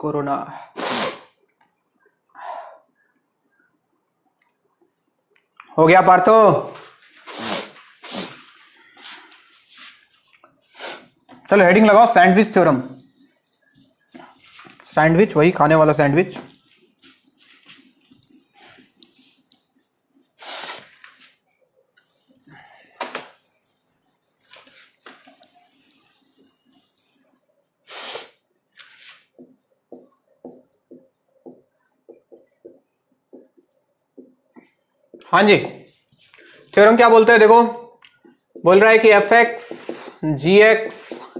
कोरोना। हो गया पार्थो? चलो हेडिंग लगाओ, सैंडविच थ्योरम। सैंडविच वही खाने वाला सैंडविच। हाँ जी, थ्योरम क्या बोलते हैं देखो, बोल रहा है कि f x, g x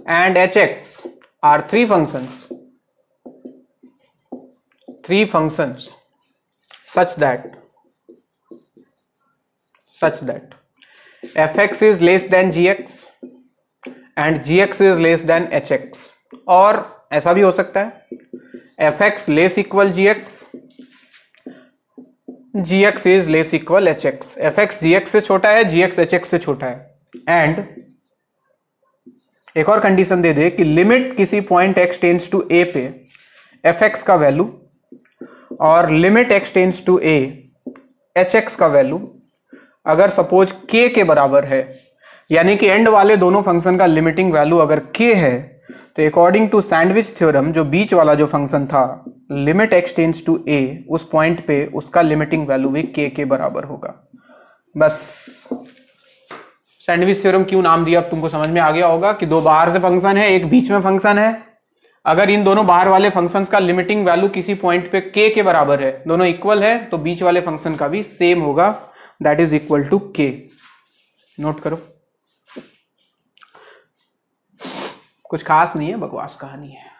and h x are three functions such that fx is less than gx and gx is less than hx, और ऐसा भी हो सकता है fx less equal gx, gx is less equal hx, fx gx से छोटा है, gx hx से छोटा है। एंड एक और कंडीशन दे दे कि लिमिट किसी point x tends to a पे fx का वैल्यू और limit x tends to a hx का वैल्यू अगर सपोज k के बराबर है, यानी कि एंड वाले दोनों फंक्शन का लिमिटिंग वैल्यू अगर k है, तो अकॉर्डिंग टू सैंडविच थ्योरम जो बीच वाला जो फंक्शन था limit x tends to a, उस पॉइंट पे उसका लिमिटिंग वैल्यू भी k के बराबर होगा। बस सैंडविच थ्योरम क्यों नाम दिया अब तुमको समझ में आ गया होगा कि दो बाहर से फंक्शन है, एक बीच में फंक्शन है। अगर इन दोनों बाहर वाले फंक्शंस का लिमिटिंग वैल्यू किसी पॉइंट पे k के बराबर है, दोनों इक्वल है, तो बीच वाले फंक्शन का भी सेम होगा, that is equal to k। Note करो, कुछ खास नहीं है, बकवास कहानी है।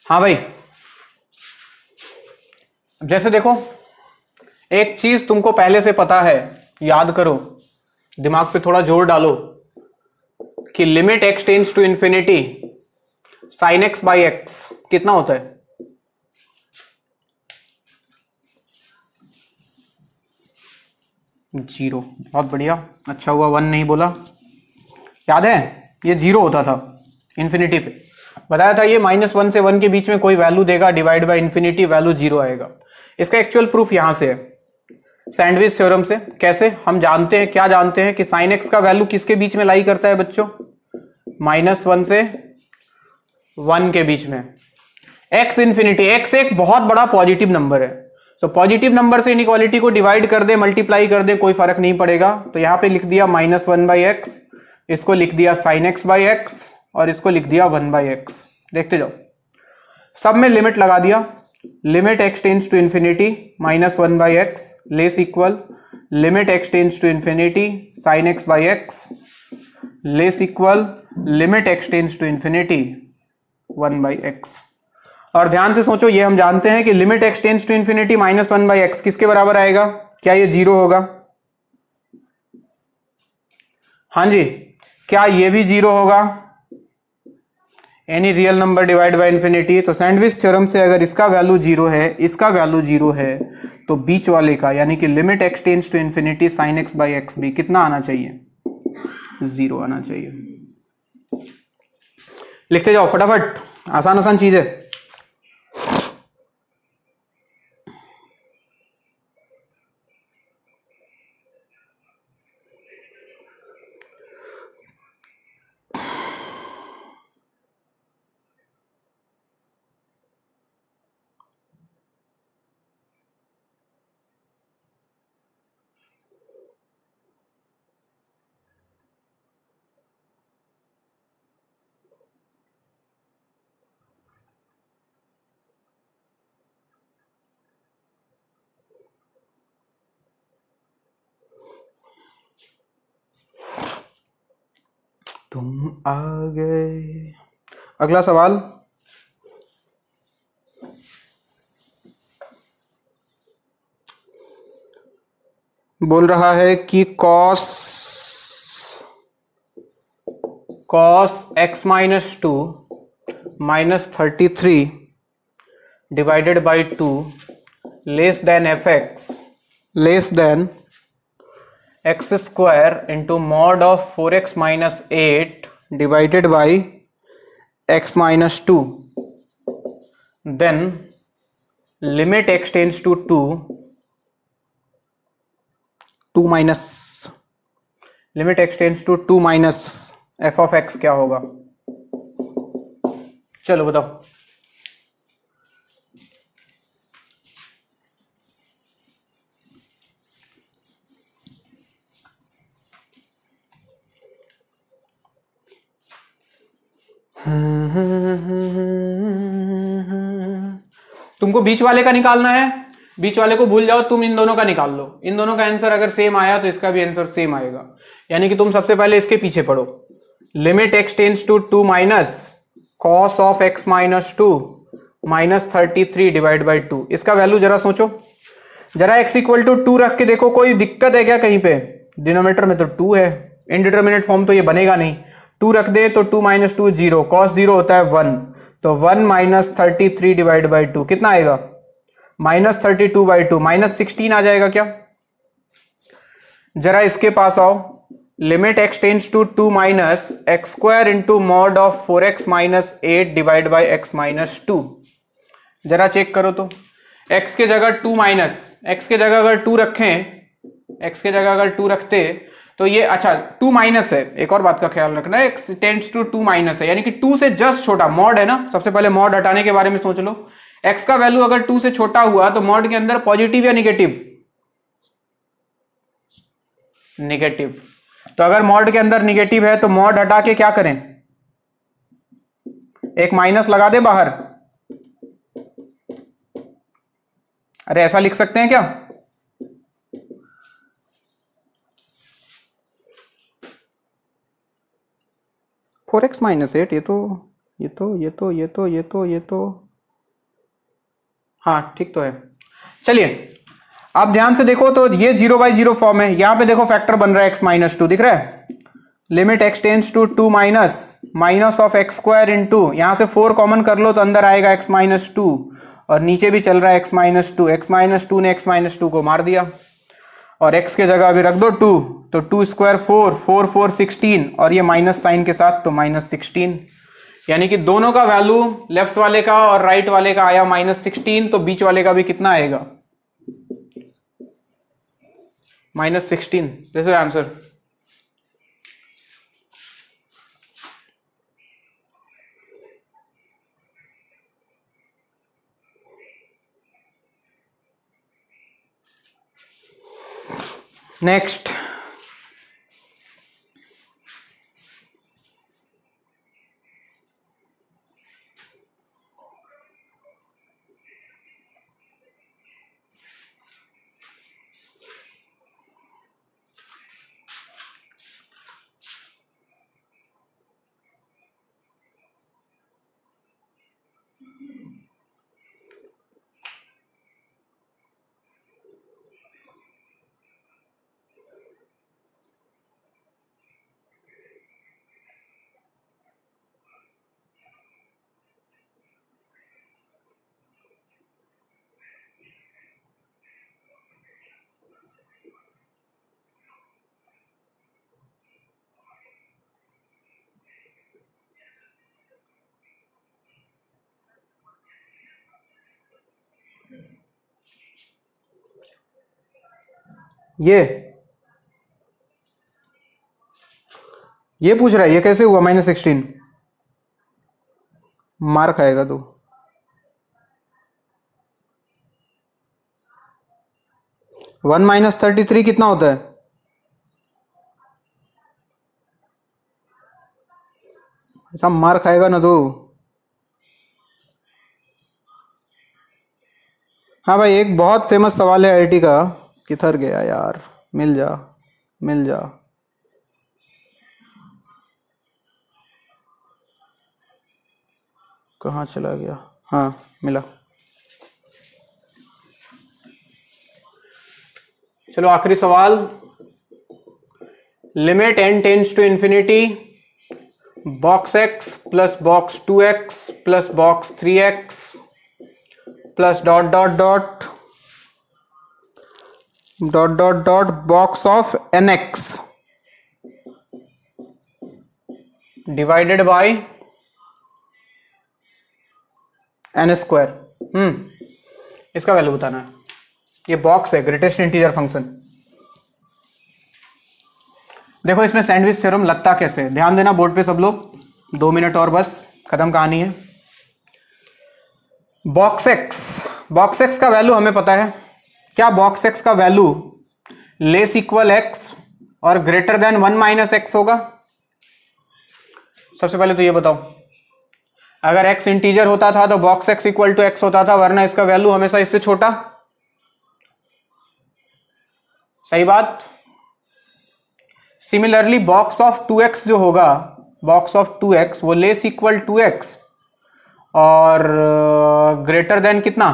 हाँ भाई, जैसे देखो एक चीज तुमको पहले से पता है, याद करो, दिमाग पे थोड़ा जोर डालो कि limit x tends to infinity sine x by x कितना होता है? जीरो। बहुत बढ़िया, अच्छा हुआ वन नहीं बोला। याद है ये जीरो होता था इंफिनिटी पे, बताया था ये -1 से 1 के बीच में कोई वैल्यू देगा, divide by infinity value zero आएगा। इसका एक्चुअल प्रूफ यहां से है सैंडविच थ्योरम से। कैसे? हम जानते हैं, क्या जानते हैं कि साइन एक्स का वैल्यू किसके बीच में लाई करता है बच्चों? -1 से 1 के बीच में। एक्स इंफिनिटी, एक्स एक बहुत बड़ा पॉजिटिव नंबर है, तो पॉजिटिव नंबर से इनइक्वालिटी को डिवाइड कर दे, मल्टीप्लाई कर दे, कोई फर्क नहीं पड़ेगा। तो यहां पे लिख दिया -1/x, इसको लिख दिया sin x/x और इसको लिख दिया 1/x। देखते जाओ, सब में लिमिट लगा दिया। Limit x tends to infinity -1/x less equal limit x tends to infinity sin x/x less equal limit x tends to infinity 1/x। और ध्यान से सोचो, ये हम जानते हैं कि limit x tends to infinity -1/x किसके बराबर आएगा? क्या ये जीरो होगा? हाँ जी, क्या ये भी जीरो होगा? Any real number divide by infinity. तो सैंडविच थ्योरम से अगर इसका वैल्यू जीरो है, इसका वैल्यू जीरो है, तो बीच वाले का यानी कि limit x tends to infinity sin x/x भी कितना आना चाहिए? जीरो आना चाहिए। लिखते जाओ फटाफट, आसान आसान चीज है। तुम आ गए। अगला सवाल, बोल रहा है कि cos x - 2 -33 divided by 2 less than fx less than x square into mod of 4x minus 8 divided by x minus 2, then limit x tends to 2 minus limit x tends to 2 minus f of x क्या होगा? चलो बताओ। तुमको बीच वाले का निकालना है, बीच वाले को भूल जाओ, तुम इन दोनों का निकाल लो। इन दोनों का आंसर अगर सेम आया तो इसका भी आंसर सेम आएगा। यानी कि तुम सबसे पहले इसके पीछे पढ़ो, limit x tends to 2 minus cos of x minus 2 minus 33 divide by 2। इसका वैल्यू जरा सोचो, जरा x इक्वल टू 2 रख के देखो, कोई दिक्कत है क्या कहीं पे? डिनोमिनेटर में तो 2 है, इनडिटर्मिनेट फॉर्म तो ये बनेगा नहीं। 2 रख दे तो 2 माइनस 2 0, कॉस 0 होता है 1, तो 1 माइनस 33 डिवाइड बाई 2 कितना आएगा? माइनस 32 बाई 2, माइनस 16 आ जाएगा क्या? जरा इसके पास आओ, limit x tends to 2 minus x square into mod of 4x minus 8 divide by x minus 2। जरा चेक करो तो, x के जगह 2 माइनस, x के जगह अगर 2 रखें, x के जगह अगर 2 रखते तो ये, अच्छा 2 माइनस है, एक और बात का ख्याल रखना है, x टेंड्स टू 2 माइनस है, यानी कि 2 से जस्ट छोटा, मॉड है ना, सबसे पहले मॉड हटाने के बारे में सोच लो। x का वैल्यू अगर 2 से छोटा हुआ तो मॉड के अंदर पॉजिटिव या निगेटिव? निगेटिव। तो अगर मॉड के अंदर निगेटिव है तो मॉड हटा के क्या करें? एक माइनस लगा दे बाहर। अरे ऐसा लिख सकते हैं क्या? फोर एक्स माइनस 8, ये तो हाँ ठीक तो है। चलिए अब ध्यान से देखो, तो ये 0/0 फॉर्म है, यहां पे देखो फैक्टर बन रहा है x माइनस 2, दिख रहा है? Limit x tends to 2 minus minus of x square into, यहां से 4 कॉमन कर लो तो अंदर आएगा x माइनस 2, और नीचे भी चल रहा है x माइनस 2। x माइनस 2 ने x माइनस 2 को मार दिया, और x के जगह अभी रख दो 2, तो 2 स्क्वायर 4, 4 4 16, और ये माइनस साइन के साथ तो माइनस 16। यानी कि दोनों का वैल्यू, लेफ्ट वाले का और राइट वाले का आया माइनस 16, तो बीच वाले का भी कितना आएगा? Minus 16। This is answer. Next, ये पूछ रहा है ये कैसे हुआ माइनस 16? मार खाएगा तू। वन माइनस 33 कितना होता है? ऐसा मार खाएगा ना तू। हाँ भाई, एक बहुत फेमस सवाल है आईआईटी का, किधर गया यार? मिल जा मिल जा। कहाँ चला गया? हाँ मिला। चलो आखिरी सवाल, limit n tends to infinity box x plus box 2x plus box 3x plus dot dot dot dot dot dot box of nx divided by n square. इसका वैल्यू बताना है। ये बॉक्स है, ग्रेटेस्ट इंटीजर फंक्शन। देखो इसमें sandwich theorem लगता कैसे है, ध्यान देना बोर्ड पे सब लोग। 2 मिनट और बस, खत्म कहानी है। बॉक्स एक्स का वैल्यू हमें पता है। क्या बॉक्स एक्स का वैल्यू लेस इक्वल एक्स और ग्रेटर देन 1 माइनस एक्स होगा? सबसे पहले तो ये बताओ, अगर एक्स इंटीजर होता था तो box x equal to x होता था, वरना इसका वैल्यू हमेशा इससे छोटा। सही बात। सिमिलरली बॉक्स ऑफ 2x जो होगा, बॉक्स ऑफ 2x वो लेस इक्वल 2x और ग्रेटर देन कितना?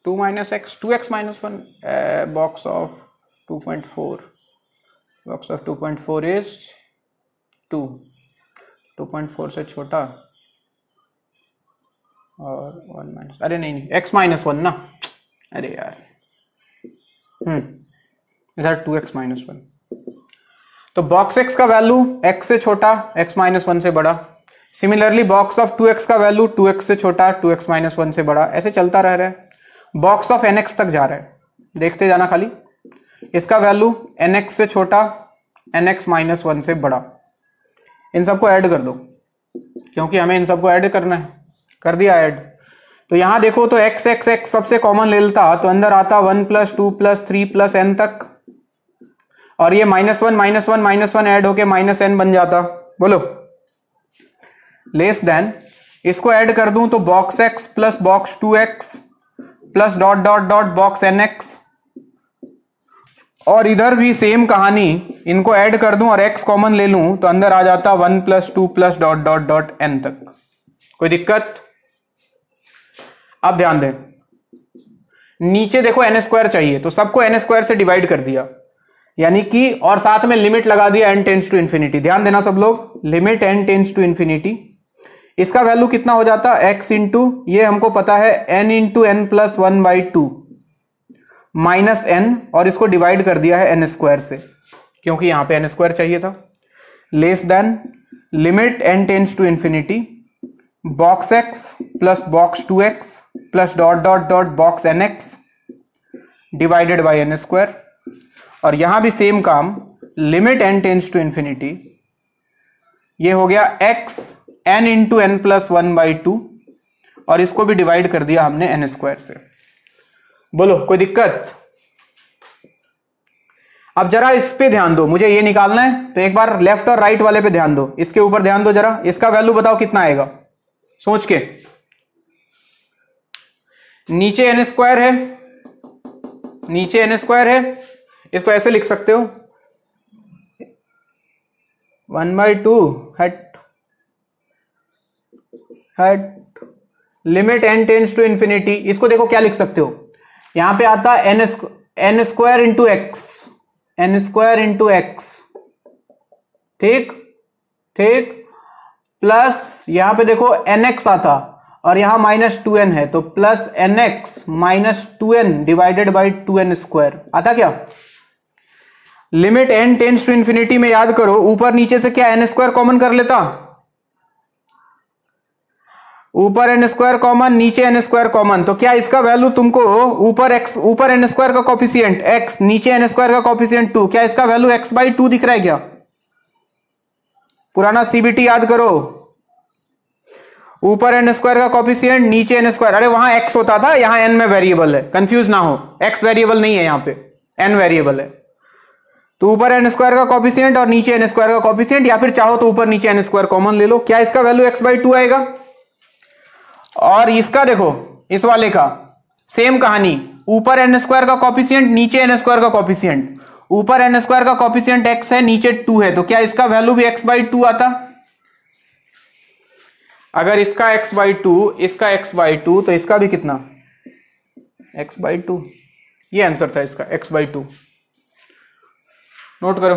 2 minus x, 2x minus 1। Box of 2.4, box of 2.4 is 2, 2.4 से छोटा और 1 माइनस, अरे नहीं x माइनस 1 ना, अरे यार इधर 2x माइनस 1। तो बॉक्स x का वैल्यू x से छोटा, x माइनस 1 से बड़ा। सिमिलरली बॉक्स ऑफ 2x का वैल्यू 2x से छोटा, 2x माइनस 1 से बड़ा। ऐसे चलता रह रहा है, बॉक्स ऑफ nx तक जा रहा है, देखते जाना खाली। इसका वैल्यू nx से छोटा, nx माइनस 1 से बड़ा। इन सबको ऐड कर दो, क्योंकि हमें इन सबको ऐड करना है। कर दिया ऐड। तो यहां देखो तो x x x सबसे कॉमन ले लेता तो अंदर आता 1 प्लस 2 प्लस 3 प्लस n तक, और ये माइनस वन ऐड होके माइनस n बन जाता। बोलो लेस देन, इसको ऐड कर दूं तो box x plus box 2x plus dot dot dot box nx, और इधर भी सेम कहानी, इनको ऐड कर दूं और x कॉमन ले लूं तो अंदर आ जाता 1 plus 2 plus dot dot dot n तक। कोई दिक्कत? अब ध्यान दें, नीचे देखो n स्क्वायर चाहिए तो सबको n स्क्वायर से डिवाइड कर दिया, यानी कि, और साथ में लिमिट लगा दिया n टेंस टू इन्फिनिटी। ध्यान देना सब लोग, limit n tends to infinity. इसका वैल्यू कितना हो जाता? x इंटू, ये हमको पता है n into n plus 1/2 minus n, और इसको डिवाइड कर दिया है n स्क्वायर से, क्योंकि यहां पे n स्क्वायर चाहिए था। Less than limit n tends to infinity box x plus box 2x plus dot dot dot box nx divided by n square, और यहां भी सेम काम, limit n tends to infinity, ये हो गया x n into n plus 1/2, और इसको भी डिवाइड कर दिया हमने n स्क्वायर से। बोलो कोई दिक्कत? अब जरा इस पे ध्यान दो, मुझे ये निकालना है, तो एक बार लेफ्ट और राइट वाले पे ध्यान दो। इसके ऊपर ध्यान दो जरा, इसका वैल्यू बताओ कितना आएगा सोच के। नीचे n स्क्वायर है, नीचे n स्क्वायर है, इसको ऐसे लिख सकते हो 1/2 हट हट limit n tends to infinity. इसको देखो क्या लिख सकते हो, यहां पे आता n square into x, n square into x, ठीक ठीक, प्लस यहां पे देखो nx आता, और यहां माइनस 2n है, तो plus nx minus 2n divided by 2n square आता। क्या limit n tends to infinity में याद करो, ऊपर नीचे से क्या n स्क्वायर कॉमन कर लेता, ऊपर n स्क्वायर कॉमन, नीचे n स्क्वायर कॉमन, तो क्या इसका वैल्यू तुमको ऊपर x, ऊपर n स्क्वायर का कॉफिशिएंट x, नीचे n स्क्वायर का कॉफिशिएंट 2, क्या इसका वैल्यू x/2 दिख रहा है क्या? पुराना सीबीटी याद करो, ऊपर n स्क्वायर का कॉफिशिएंट, नीचे n स्क्वायर, अरे वहां x होता था, यहां n में वेरिएबल है, कंफ्यूज ना हो, x वेरिएबल नहीं है यहां पे, n वेरिएबल है। तो ऊपर n स्क्वायर का कॉफिशिएंट और नीचे n स्क्वायर का कॉफिशिएंट, या फिर चाहो तो ऊपर नीचे n स्क्वायर कॉमन ले लो, क्या इसका वैल्यू x/2 आएगा? और इसका देखो, इस वाले का सेम कहानी, ऊपर n स्क्वायर का कॉफिशिएंट, नीचे n स्क्वायर का कॉफिशिएंट, ऊपर n स्क्वायर का कॉफिशिएंट x है, नीचे 2 है, तो क्या इसका वैल्यू भी x/2 आता? अगर इसका x/2, इसका x/2, तो इसका भी कितना x/2, ये आंसर था इसका x/2। नोट करो।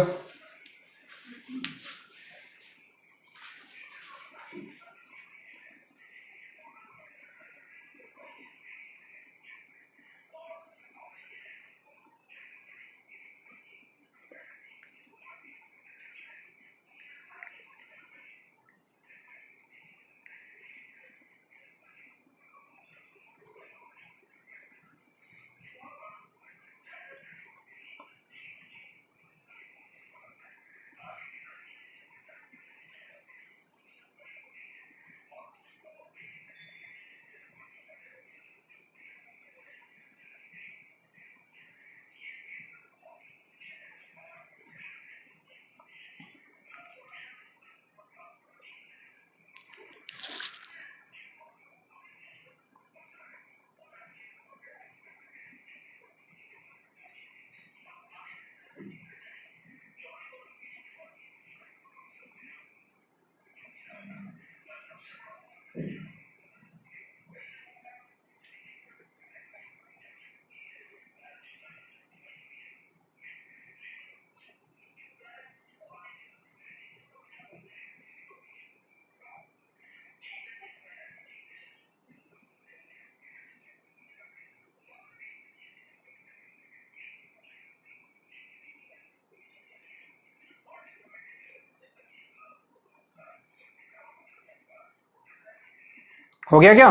हो गया क्या?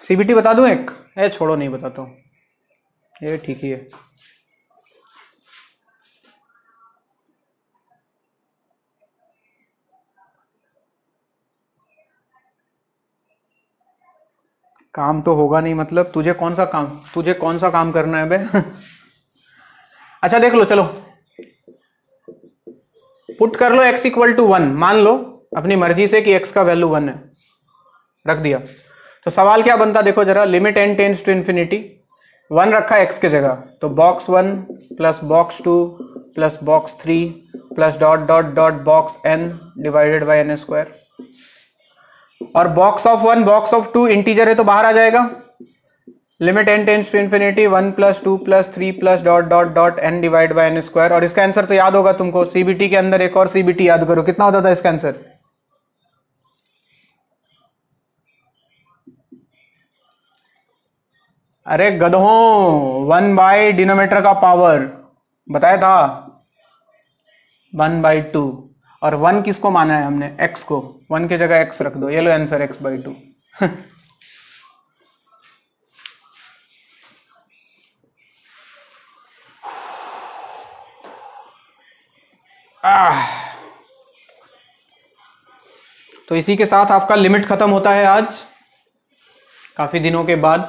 सीबीटी बता दूं एक? छोड़ो नहीं बताता हूं, ये ठीक ही है। काम तो होगा नहीं, मतलब तुझे कौन सा काम करना है बे? अच्छा देख लो, चलो पुट कर लो x इक्वल टू 1, मान लो अपनी मर्जी से कि x का वैल्यू 1 है, रख दिया। तो सवाल क्या बनता देखो जरा, limit n tends to infinity, 1 रखा x के जगह, तो box 1 plus box 2 plus box 3 plus dot dot dot box n divided by n square, और box of 1 box of 2 integer है तो बाहर आ जाएगा, limit n tends to infinity 1 plus 2 plus 3 plus dot dot dot n divide by n square. और इसका answer तो याद होगा तुमको, सीबीटी के अंदर एक और सीबीटी याद करो, कितना होता था इसका आंसर? अरे गधों, 1 बाई डिनोमीटर का पावर बताया था, 1/2, और 1 किसको माना है हमने? x को, 1 की जगह x रख दो, ये लो आंसर x/2। तो इसी के साथ आपका लिमिट खत्म होता है आज, काफी दिनों के बाद।